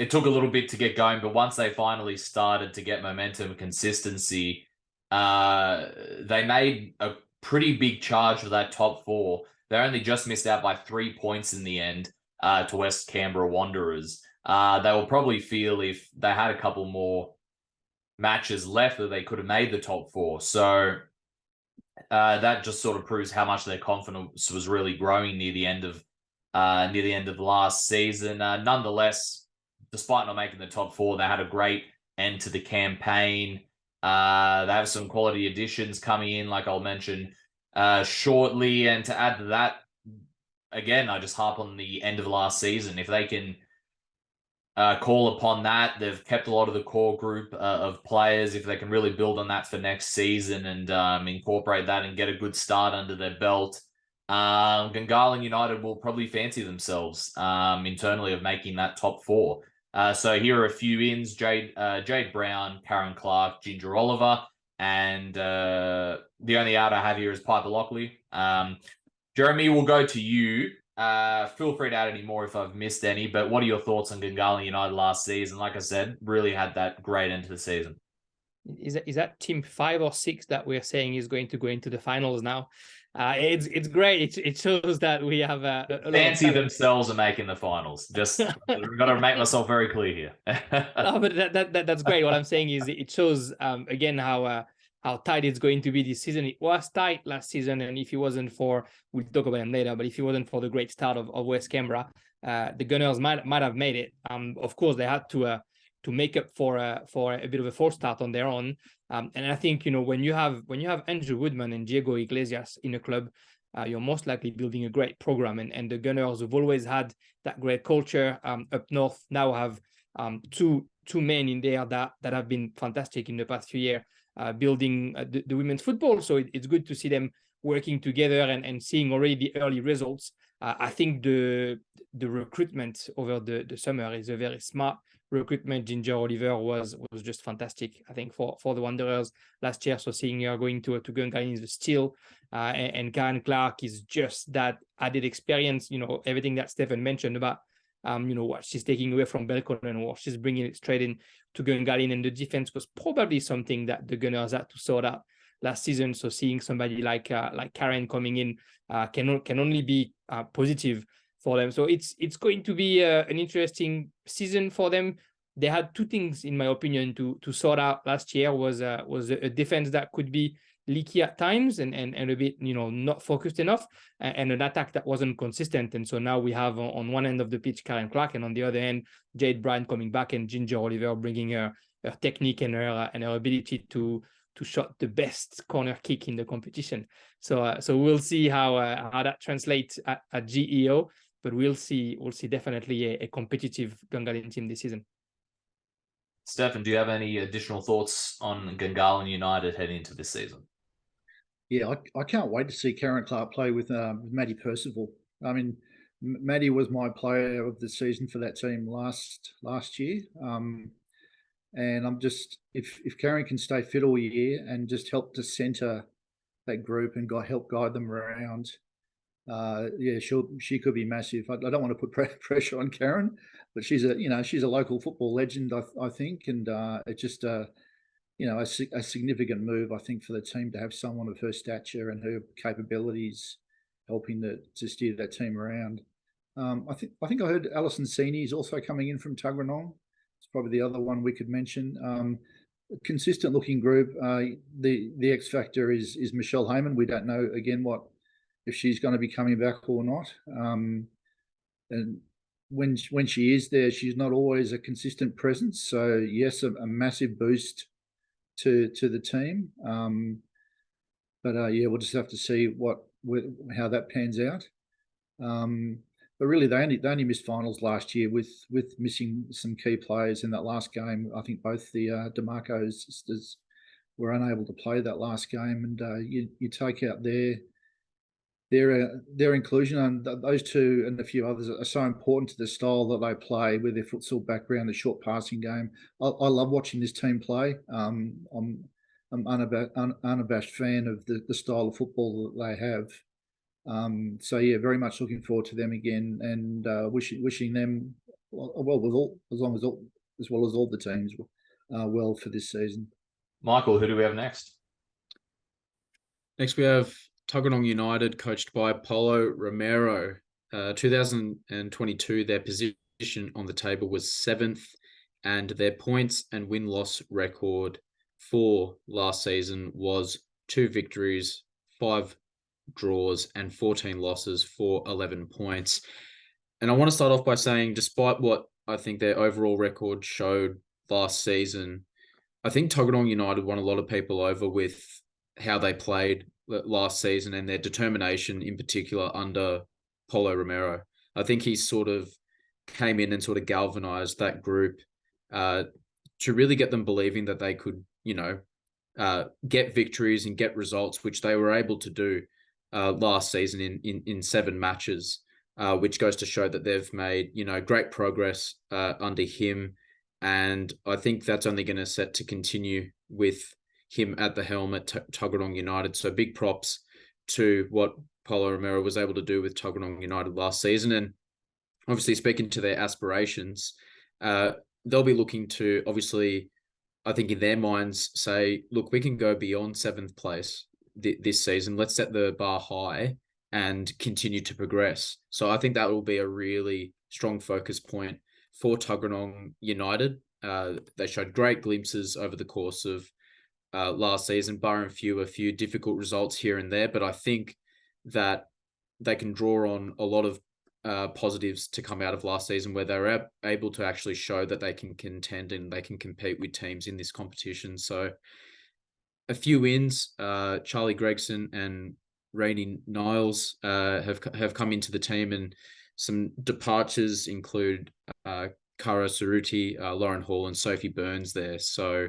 it took a little bit to get going, but once they finally started to get momentum and consistency, they made a pretty big charge for that top four. They only just missed out by 3 points in the end to West Canberra Wanderers. They will probably feel if they had a couple more matches left that they could have made the top four. So that just sort of proves how much their confidence was really growing near the end of last season. Nonetheless, despite not making the top four, they had a great end to the campaign. They have some quality additions coming in, like I'll mention shortly. And to add to that, again, I just harp on the end of last season. If they can call upon that, they've kept a lot of the core group of players. If they can really build on that for next season and incorporate that and get a good start under their belt, Gungahlin United will probably fancy themselves internally of making that top four. So here are a few ins: Jade Brown, Karen Clark, Ginger Oliver, and the only out I have here is Piper Lockley. Jeremy, we'll go to you. Feel free to add any more if I've missed any, but what are your thoughts on Gungahlin United last season? Like I said, really had that great end to the season. Is that team 5 or 6 that we're saying is going to go into the finals now? It's great. It shows that we have a fancy themselves are making the finals. Just got to make myself very clear here. No, but that's great. What I'm saying is it shows again how tight it's going to be this season. It was tight last season, and if it wasn't for, we'll talk about them later, but if it wasn't for the great start of West Canberra, the Gunners might have made it. Of course, they had to make up for a bit of a false start on their own. And I think, when you have Andrew Woodman and Diego Iglesias in a club, you're most likely building a great program. And the Gunners have always had that great culture up north. Now have two men in there that have been fantastic in the past few years, building the women's football. So it's good to see them working together and seeing already the early results. I think the recruitment over the summer is a very smart recruitment. Ginger Oliver was just fantastic, I think, for the Wanderers last year. So seeing her going to Gungahlin is a steal. And Karen Clark is just that added experience, everything that Stephen mentioned about what she's taking away from Belconnen, or she's bringing it straight in to Gungahlin. And the defense was probably something that the Gunners had to sort out last season. So seeing somebody like Karen coming in can only be positive for them. So it's going to be an interesting season for them. They had two things, in my opinion, to sort out last year. Was a defense that could be leaky at times and a bit not focused enough, and an attack that wasn't consistent. And so now we have on one end of the pitch Karen Clark, and on the other end Jade Brown coming back, and Ginger Oliver bringing her technique and her ability to shot the best corner kick in the competition. So we'll see how that translates at GEO, but we'll see definitely a competitive Gungahlin team this season. Stefan, do you have any additional thoughts on Gungahlin United heading into this season? Yeah, I can't wait to see Karen Clark play with Maddie Percival. I mean, Maddie was my player of the season for that team last year. And I'm just, if Karen can stay fit all year and just help to centre that group and help guide them around, she could be massive. I don't want to put pressure on Karen, but she's a local football legend, I think, and it's just a significant move, I think, for the team to have someone of her stature and her capabilities helping to steer that team around. I think I heard Alison Sini is also coming in from Tuggeranong. It's probably the other one we could mention. Consistent looking group. The X factor is Michelle Heyman. We don't know again if she's going to be coming back or not. And when she is there, she's not always a consistent presence. So yes, a massive boost to the team. But we'll just have to see how that pans out. But really, they only missed finals last year with missing some key players in that last game. I think both the DeMarco sisters were unable to play that last game, and you take out their inclusion, and those two and a few others are so important to the style that they play with their futsal background, the short passing game. I love watching this team play. I'm unabashed fan of the style of football that they have. Very much looking forward to them again, and wishing them well with all as well as all the teams well for this season. Michael, who do we have next? Next, we have Tuggeranong United, coached by Paulo Romero. 2022, their position on the table was 7th, and their points and win-loss record for last season was 2 victories, 5 draws, and 14 losses for 11 points. And I want to start off by saying, despite what I think their overall record showed last season, I think Tuggeranong United won a lot of people over with how they played last season and their determination in particular under Paulo Romero. I think he sort of came in and sort of galvanized that group to really get them believing that they could, get victories and get results, which they were able to do last season in 7 matches, which goes to show that they've made, great progress under him. And I think that's only going to set to continue with him at the helm at Tuggeranong United. So big props to what Paulo Romero was able to do with Tuggeranong United last season. And obviously, speaking to their aspirations, they'll be looking to, obviously, I think in their minds, say, look, we can go beyond 7th place this season. Let's set the bar high and continue to progress. So I think that will be a really strong focus point for Tuggeranong United. They showed great glimpses over the course of last season, barring a few difficult results here and there. But I think that they can draw on a lot of positives to come out of last season, where they were able to actually show that they can contend and they can compete with teams in this competition. So a few wins, Charlie Gregson and Rainey Niles have come into the team, and some departures include Kara Saruti, Lauren Hall, and Sophie Burns there. So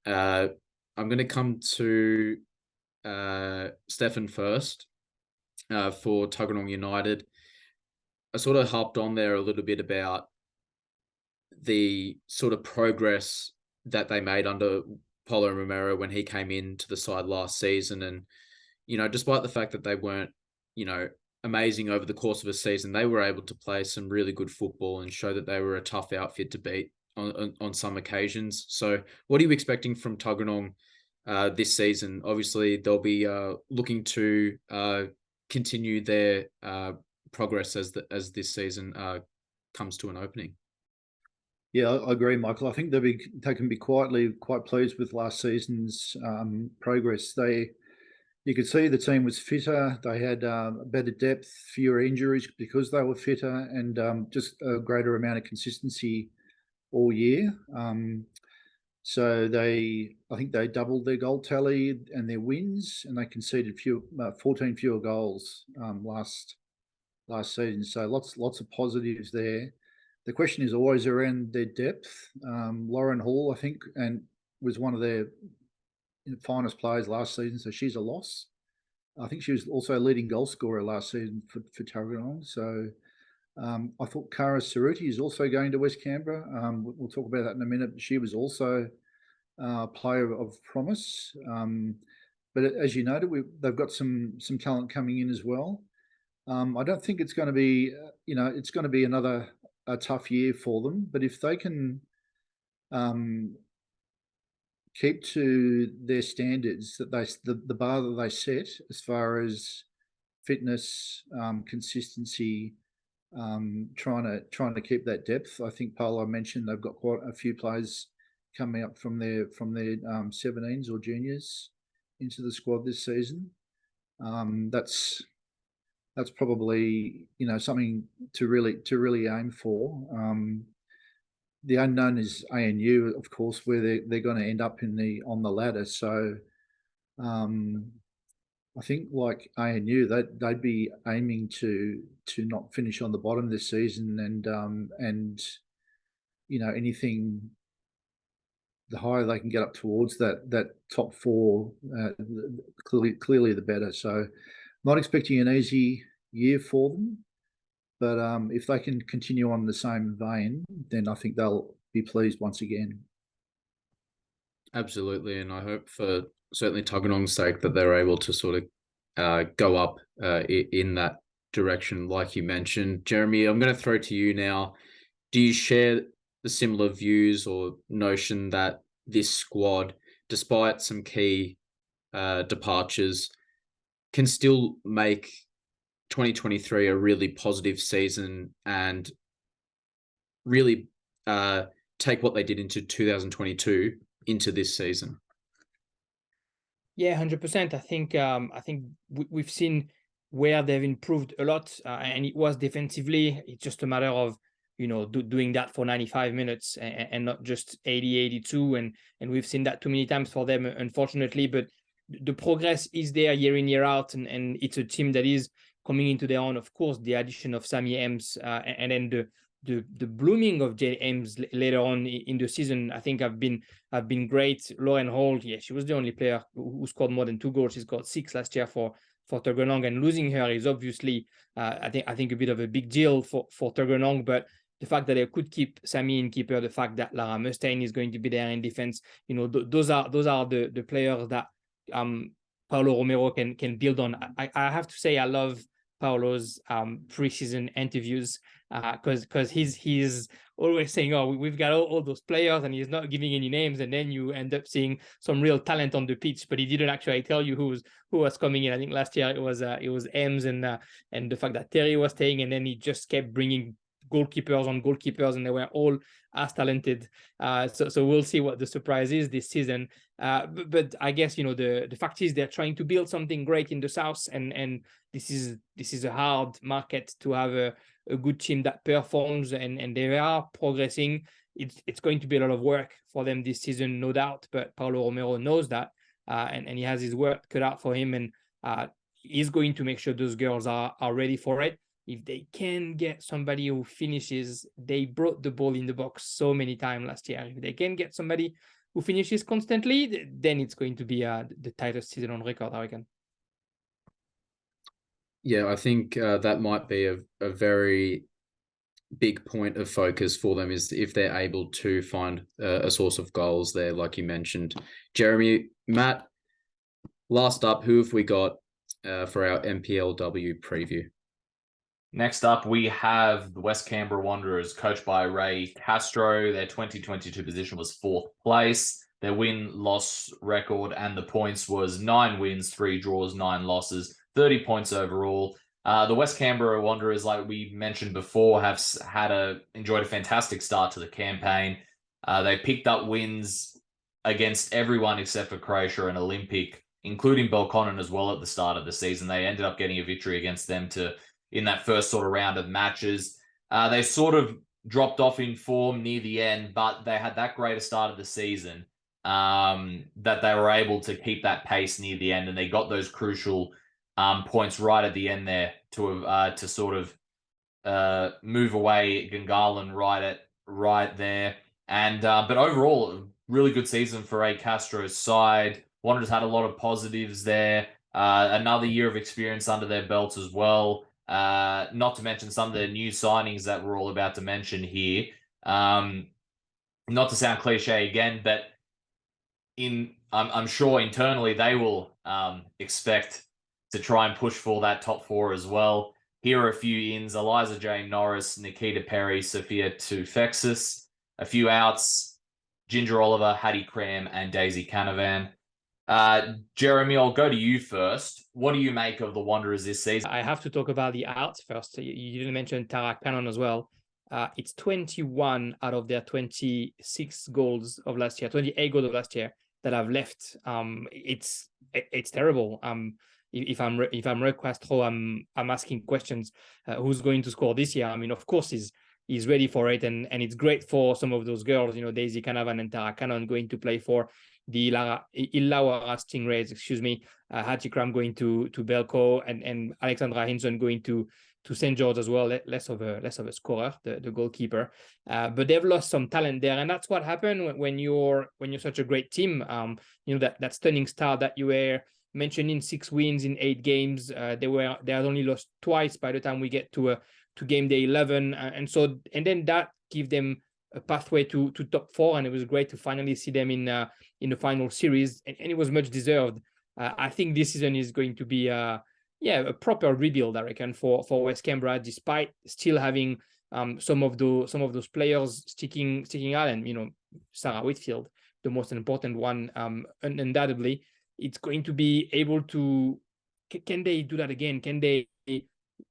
I'm going to come to Steffen first for Tuggeranong United. I sort of harped on there a little bit about the sort of progress that they made under Paulo Romero when he came into the side last season. And, despite the fact that they weren't, amazing over the course of a season, they were able to play some really good football and show that they were a tough outfit to beat on some occasions. So what are you expecting from Tuggeranong this season? Obviously, they'll be looking to continue their progress as this season comes to an opening. Yeah, I agree, Michael. I think they can be quite pleased with last season's progress. You could see the team was fitter. They had better depth, fewer injuries because they were fitter, and just a greater amount of consistency all year. So I think they doubled their goal tally and their wins, and they conceded 14 fewer goals last season. So lots of positives there. The question is always around their depth. Lauren Hall, I think, and was one of their finest players last season, so she's a loss. I think she was also a leading goal scorer last season for Tuggeranong. So I thought Kara Saruti is also going to West Canberra. We'll talk about that in a minute. But she was also a player of promise. But as you noted, they've got some talent coming in as well. I don't think it's going to be, it's going to be another tough year for them. But if they can keep to their standards, that the bar that they set as far as fitness, consistency, trying to keep that depth. I think Paulo mentioned they've got quite a few players coming up from their 17s or juniors into the squad this season. That's probably something to really aim for. The unknown is ANU, of course, where they're going to end up on the ladder. So I think like ANU, they'd be aiming to not finish on the bottom this season, and anything the higher they can get up towards that top 4, clearly the better. So not expecting an easy year for them. But if they can continue on the same vein, then I think they'll be pleased once again. Absolutely. And I hope for certainly Tuggeranong's sake that they're able to sort of go up in that direction, like you mentioned. Jeremy, I'm going to throw to you now. do you share the similar views or notion that this squad, despite some key departures, can still make 2023 a really positive season and really take what they did into 2022 into this season? Yeah, 100%. I think we've seen where they've improved a lot, and it was defensively. It's just a matter of doing that for 95 minutes and not just 80, 82, and we've seen that too many times for them, unfortunately. But the progress is there year in, year out, and it's a team that is coming into their own. Of course, the addition of Sammy Ems and then the blooming of Jay Ems later on in the season, I think have been great. Lauren Holt, yeah, she was the only player who scored more than 2 goals. She scored 6 last year for Tuggeranong, and losing her is obviously I think a bit of a big deal for Tuggeranong. But the fact that they could keep Sammy in keeper, the fact that Lara Mustaine is going to be there in defense, those are the players that Paulo Romero can build on. I have to say I love Paulo's preseason interviews because he's always saying, oh, we've got all those players, and he's not giving any names, and then you end up seeing some real talent on the pitch, but he didn't actually tell you who was coming in. I think last year it was Ems and the fact that Terry was staying, and then he just kept bringing goalkeepers, and they were all as talented. So we'll see what the surprise is this season. But I guess the fact is they're trying to build something great in the south, and this is a hard market to have a good team that performs, and they are progressing. It's going to be a lot of work for them this season, no doubt. But Paulo Romero knows that, and he has his work cut out for him, and he's going to make sure those girls are ready for it. If they can get somebody who finishes, they brought the ball in the box so many times last year. If they can get somebody who finishes constantly, then it's going to be the tightest season on record, I reckon. Yeah, I think that might be a very big point of focus for them, is if they're able to find a source of goals there, like you mentioned. Jeremy, Matt, last up, who have we got for our NPLW preview? Next up, we have the West Canberra Wanderers, coached by Ray Castro. Their 2022 position was 4th place. Their win-loss record and the points was 9 wins, 3 draws, 9 losses, 30 points overall. The West Canberra Wanderers, like we mentioned before, have enjoyed a fantastic start to the campaign. They picked up wins against everyone except for Croatia and Olympic, including Belconnen as well at the start of the season. They ended up getting a victory against them in that first sort of round of matches. They sort of dropped off in form near the end, but they had that great a start of the season that they were able to keep that pace near the end, and they got those crucial points right at the end there to sort of move away Gungahlin right there. And but overall, a really good season for A. Castro's side. Wanderers had a lot of positives there. Another year of experience under their belts as well. Not to mention some of the new signings that we're all about to mention here. Not to sound cliche again, but I'm sure internally they will expect to try and push for that top 4 as well. Here are a few ins: Eliza Jane Norris, Nikita Perry, Sophia Tufexis. A few outs: Ginger Oliver, Hattie Cram, and Daisy Canavan. Jeremy, I'll go to you first. What do you make of the Wanderers this season? I have to talk about the outs first. You didn't mention Tara Cannon as well. It's 21 out of their 26 goals of last year, 28 goals of last year that have left. It's terrible. If I'm Ray Castro, I'm asking questions. Who's going to score this year? I mean, of course he's ready for it, and it's great for some of those girls. Daisy Canavan and Tara Cannon going to play for the Illawarra Stingrays, Hattie Cram going to Belco, and Alexandra Hinson going to St. George as well, less of a scorer, the goalkeeper. But they've lost some talent there, and that's what happened when you're such a great team. That stunning start that you were mentioning, 6 wins in 8 games. They had only lost twice by the time we get to game day 11, and then that give them a pathway to top 4, and it was great to finally see them in the final series, and it was much deserved. I think this season is going to be a proper rebuild, I reckon, for West Canberra, despite still having some of those players sticking out, and Sarah Whitfield, the most important one, undoubtedly. It's going to be able to. Can they do that again? Can they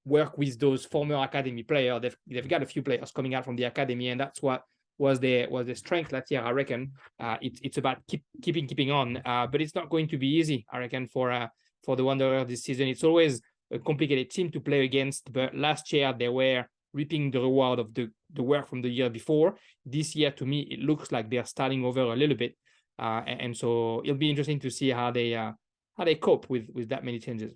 work with those former academy players? They've got a few players coming out from the academy, and that's what was their strength last year, I reckon. It's about keeping on, but it's not going to be easy, I reckon, for the Wanderers this season. It's always a complicated team to play against, but last year they were reaping the reward of the work from the year before. This year, to me, it looks like they're starting over a little bit, and so it'll be interesting to see how they cope with that many changes.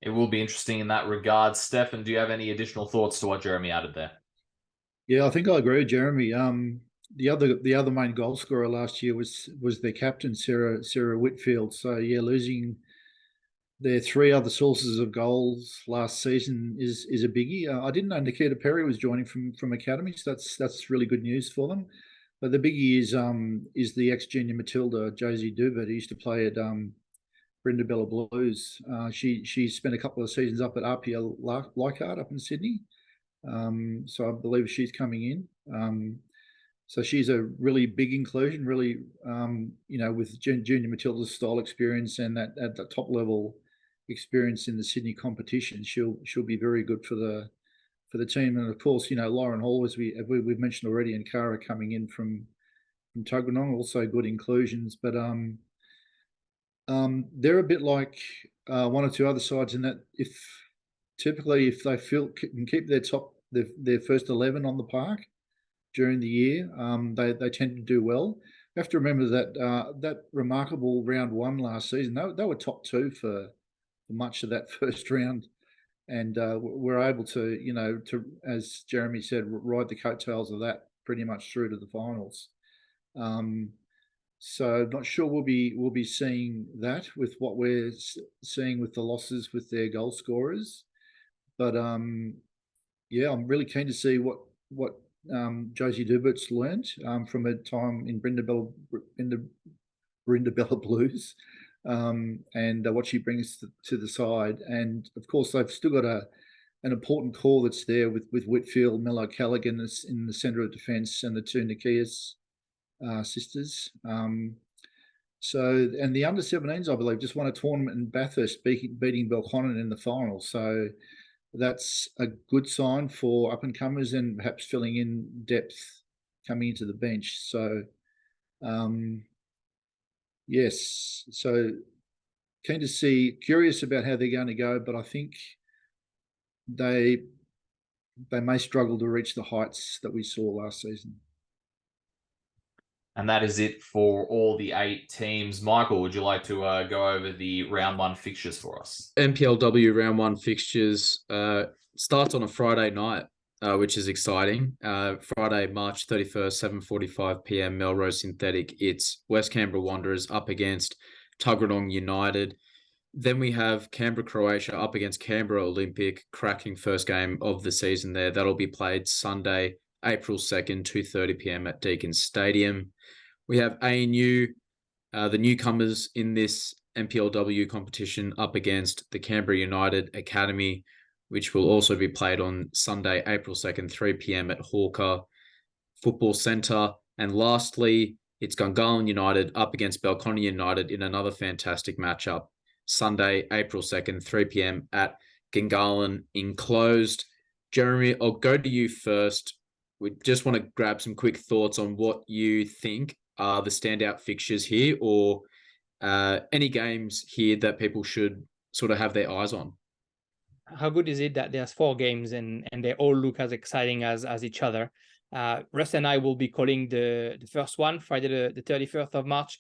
It will be interesting in that regard. Stefan, do you have any additional thoughts to what Jeremy added there? Yeah, I think I agree with Jeremy. The other main goal scorer last year was their captain, Sarah Whitfield. So yeah, losing their three other sources of goals last season is a biggie. I didn't know Nikita Perry was joining from academy, so that's really good news for them. But the biggie is the ex-junior Matilda, Josie Dubert, who used to play at Brindabella Blues. She spent a couple of seasons up at RPL Leichhardt up in Sydney. So I believe she's coming in. So she's a really big inclusion, really, with junior Matilda's style experience and that at the top level experience in the Sydney competition, she'll be very good for the team. And of course, Lauren Hall, as we've mentioned already, and Cara coming in from Tuggeranong, also good inclusions. But they're a bit like one or two other sides in that if they can keep their first 11 on the park during the year, they tend to do well. You have to remember that remarkable round one last season, they were top two for much of that first round, and were able to, as Jeremy said, ride the coattails of that pretty much through to the finals. So not sure we'll be seeing that with what we're seeing with the losses with their goal scorers, but yeah, I'm really keen to see what Josie Dubert's learned from her time in Brindabella Blues, and what she brings to the side. And of course, they've still got an important core that's there with Whitfield, Mello Callaghan in the centre of defence, and the two Nikias sisters. So, and the under-17s, I believe, just won a tournament in Bathurst, beating Belconnen in the final. So that's a good sign for up-and-comers and perhaps filling in depth coming into the bench. So, yes. So curious about how they're going to go, but I think they may struggle to reach the heights that we saw last season. And that is it for all the 8 teams. Michael, would you like to go over the round 1 fixtures for us? NPLW round 1 fixtures starts on a Friday night, which is exciting. Friday, March 31st, 7:45 p.m, Melrose Synthetic. It's West Canberra Wanderers up against Tuggeranong United. Then we have Canberra Croatia up against Canberra Olympic, cracking first game of the season there. That'll be played Sunday, April 2nd, 2:30 p.m. at Deakin Stadium. We have ANU, the newcomers in this NPLW competition, up against the Canberra United Academy, which will also be played on Sunday, April 2nd, 3 p.m. at Hawker Football Centre. And lastly, it's Gungahlin United up against Belconnen United in another fantastic matchup, Sunday, April 2nd, 3 p.m. at Gungahlin Enclosed. Jeremy, I'll go to you first. We just want to grab some quick thoughts on what you think are the standout fixtures here, or any games here that people should sort of have their eyes on. How good is it that there's 4 games and they all look as exciting as each other? Russ and I will be calling the first one, Friday the 31st of March,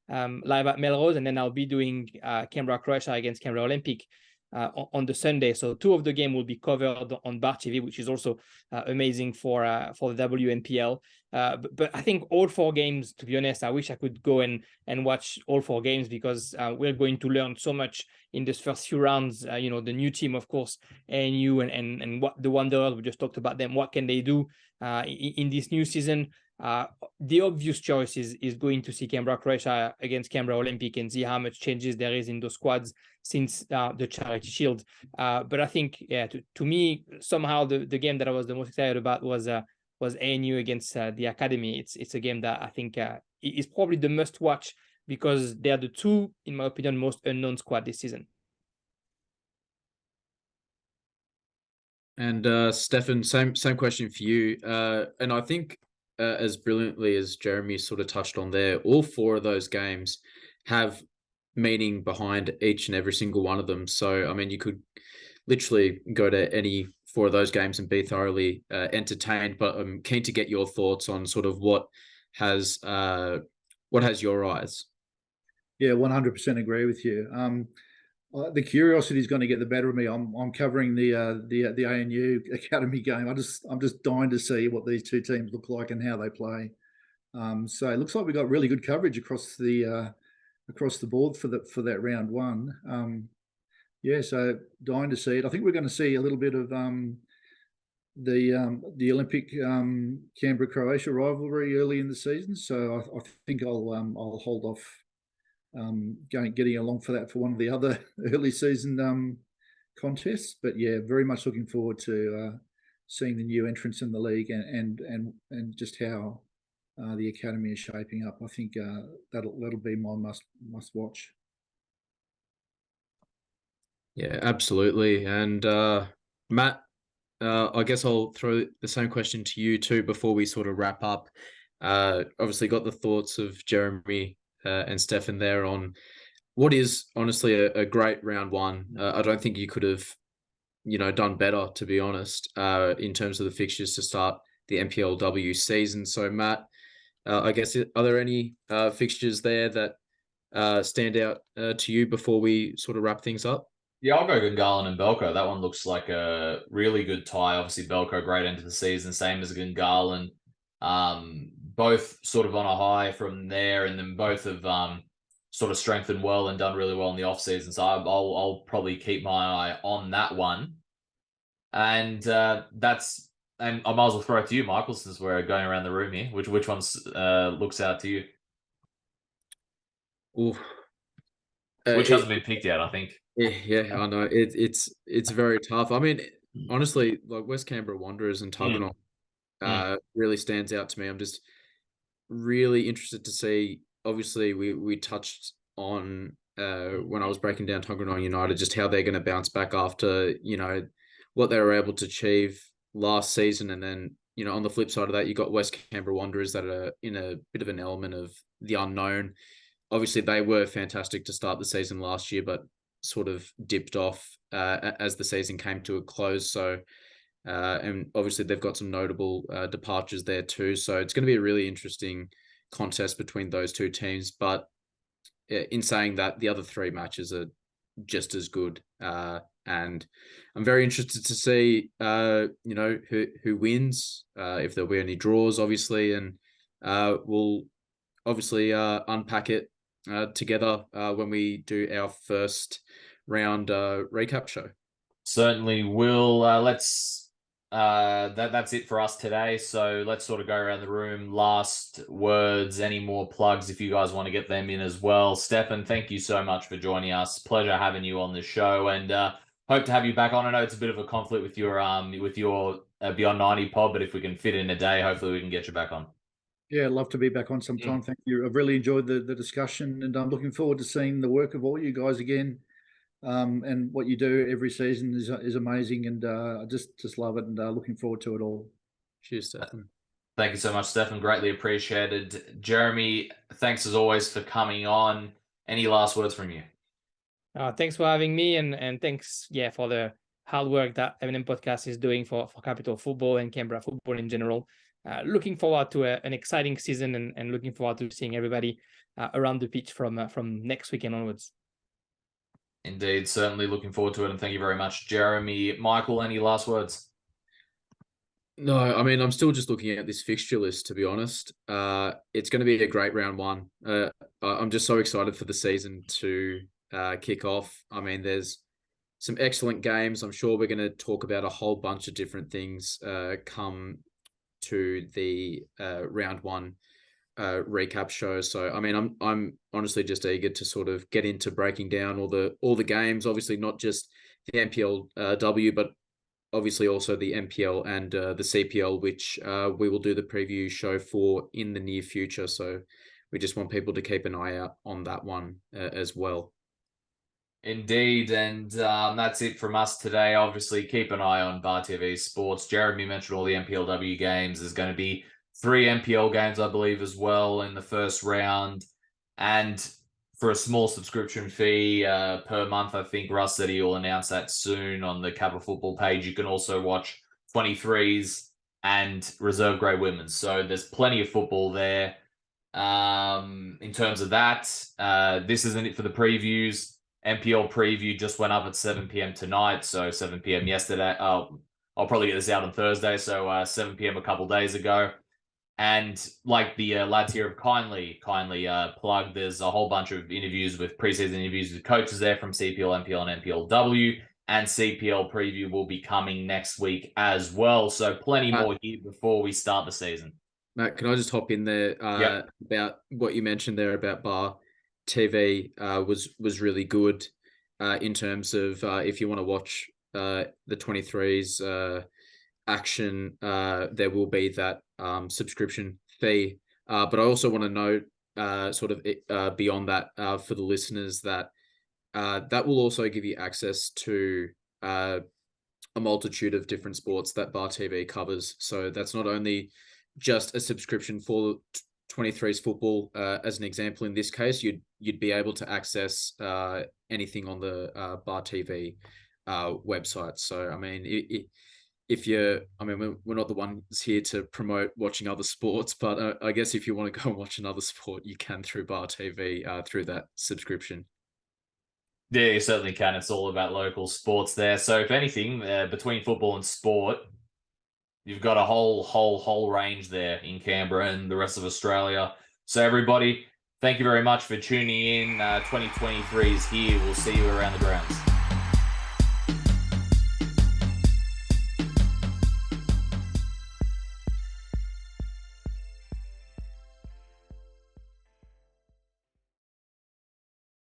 live at Melrose, and then I'll be doing Canberra Croatia against Canberra Olympic on the Sunday. So 2 of the game will be covered on Bar TV, which is also amazing for the WNPL. But I think all 4 games, to be honest, I wish I could go and watch all 4 games, because we're going to learn so much in this first few rounds. The new team, of course, ANU and what the Wanderers, we just talked about them. What can they do in this new season? The obvious choice is going to see Canberra Croatia against Canberra Olympic and see how much changes there is in those squads since the Charity Shield. But I think, to me, somehow the game that I was the most excited about was ANU against the Academy. It's a game that I think is probably the must watch because they are the two, in my opinion, most unknown squad this season. And Steffen, same question for you. And I think as brilliantly as Jeremy sort of touched on there, all four of those games have meaning behind each and every single one of them. So, I mean, you could literally go to any four of those games and be thoroughly entertained, but I'm keen to get your thoughts on sort of what has your eyes. Yeah, 100% agree with you. The curiosity is going to get the better of me. I'm covering the ANU Academy game. I'm just dying to see what these two teams look like and how they play. So it looks like we got really good coverage across the board for that round one. So dying to see it. I think we're going to see a little bit of the Olympic Canberra Croatia rivalry early in the season. So I think I'll hold off getting along for that for one of the other early season contests. But yeah, very much looking forward to seeing the new entrants in the league and just how the academy is shaping up. I think that'll be my must watch. Yeah, absolutely. And Matt, I guess I'll throw the same question to you too before we sort of wrap up. Obviously got the thoughts of Jeremy and Steffen there on what is honestly a great round one. I don't think you could have, done better, to be honest, in terms of the fixtures to start the NPLW season. So Matt, I guess, are there any fixtures there that stand out to you before we sort of wrap things up? Yeah, I'll go Gungahlin and Belco. That one looks like a really good tie. Obviously, Belco great end of the season, same as Gungahlin. Both sort of on a high from there, and then both have sort of strengthened well and done really well in the off season. So I'll probably keep my eye on that one. And I might as well throw it to you, Michael, since we're going around the room here. Which one's looks out to you? Ooh. Which hasn't been picked yet, I think. Yeah, I know. It's very tough. I mean, honestly, like West Canberra Wanderers and Tuggeranong really stands out to me. I'm just really interested to see. Obviously, we touched on when I was breaking down Tuggeranong United, just how they're going to bounce back after what they were able to achieve last season, and then on the flip side of that, you got West Canberra Wanderers that are in a bit of an element of the unknown. Obviously, they were fantastic to start the season last year, but sort of dipped off as the season came to a close. So, and obviously they've got some notable departures there too. So it's going to be a really interesting contest between those two teams. But in saying that, the other three matches are just as good. And I'm very interested to see, who wins, if there'll be any draws, obviously, and we'll obviously unpack it together when we do our first round recap show. Certainly will. That's it for us today. So let's sort of go around the room. Last words, any more plugs if you guys want to get them in as well. Steffen, thank you so much for joining us. Pleasure having you on the show, and hope to have you back on. I know it's a bit of a conflict with your Beyond 90 pod, but if we can fit in a day, hopefully we can get you back on. Yeah, I'd love to be back on sometime. Thank you. I've really enjoyed the discussion, and I'm looking forward to seeing the work of all you guys again. And what you do every season is amazing, and I just love it, and looking forward to it all. Cheers, Steffen. Thank you so much, Steffen. Greatly appreciated. Jeremy, thanks as always for coming on. Any last words from you? Thanks for having me, and thanks, for the hard work that M&M Podcast is doing for Capital Football and Canberra football in general. Looking forward to an exciting season, and looking forward to seeing everybody around the pitch from next weekend onwards. Indeed, certainly looking forward to it, and thank you very much, Jeremy. Michael, any last words? No, I mean, I'm still just looking at this fixture list, to be honest. It's going to be a great round one. I'm just so excited for the season to kick off. I mean, there's some excellent games. I'm sure we're going to talk about a whole bunch of different things come to the round one recap show. So I mean, I'm honestly just eager to sort of get into breaking down all the games. Obviously, not just the NPLW, but obviously also the NPL and the CPL, which we will do the preview show for in the near future. So we just want people to keep an eye out on that one as well. Indeed, and that's it from us today. Obviously, keep an eye on Bar TV Sports. Jeremy mentioned all the NPLW games. There's going to be 3 NPL games, I believe, as well in the first round. And for a small subscription fee per month, I think Russ said he will announce that soon on the Capital Football page. You can also watch 23s and reserve grade women's. So there's plenty of football there. In terms of that, this isn't it for the previews. NPL preview just went up at 7 p.m. tonight, so 7 p.m. yesterday. I'll probably get this out on Thursday, so 7 p.m. a couple days ago. And like the lads here have kindly plugged, there's a whole bunch of interviews with preseason interviews with coaches there from CPL, NPL, and NPLW. And CPL preview will be coming next week as well. So plenty more here before we start the season. Matt, can I just hop in there about what you mentioned there about Bar TV was really good in terms of if you want to watch the 23s action, there will be that subscription fee. But I also want to note sort of beyond that for the listeners that that will also give you access to a multitude of different sports that Bar TV covers. So that's not only just a subscription for 23s football, as an example. In this case, you'd be able to access anything on the Bar TV website. So I mean, we're not the ones here to promote watching other sports, but I guess if you want to go and watch another sport, you can through Bar TV through that subscription. Yeah, you certainly can. It's all about local sports there. So if anything, between football and sport, you've got a whole range there in Canberra and the rest of Australia. So everybody, thank you very much for tuning in. 2023 is here. We'll see you around the grounds.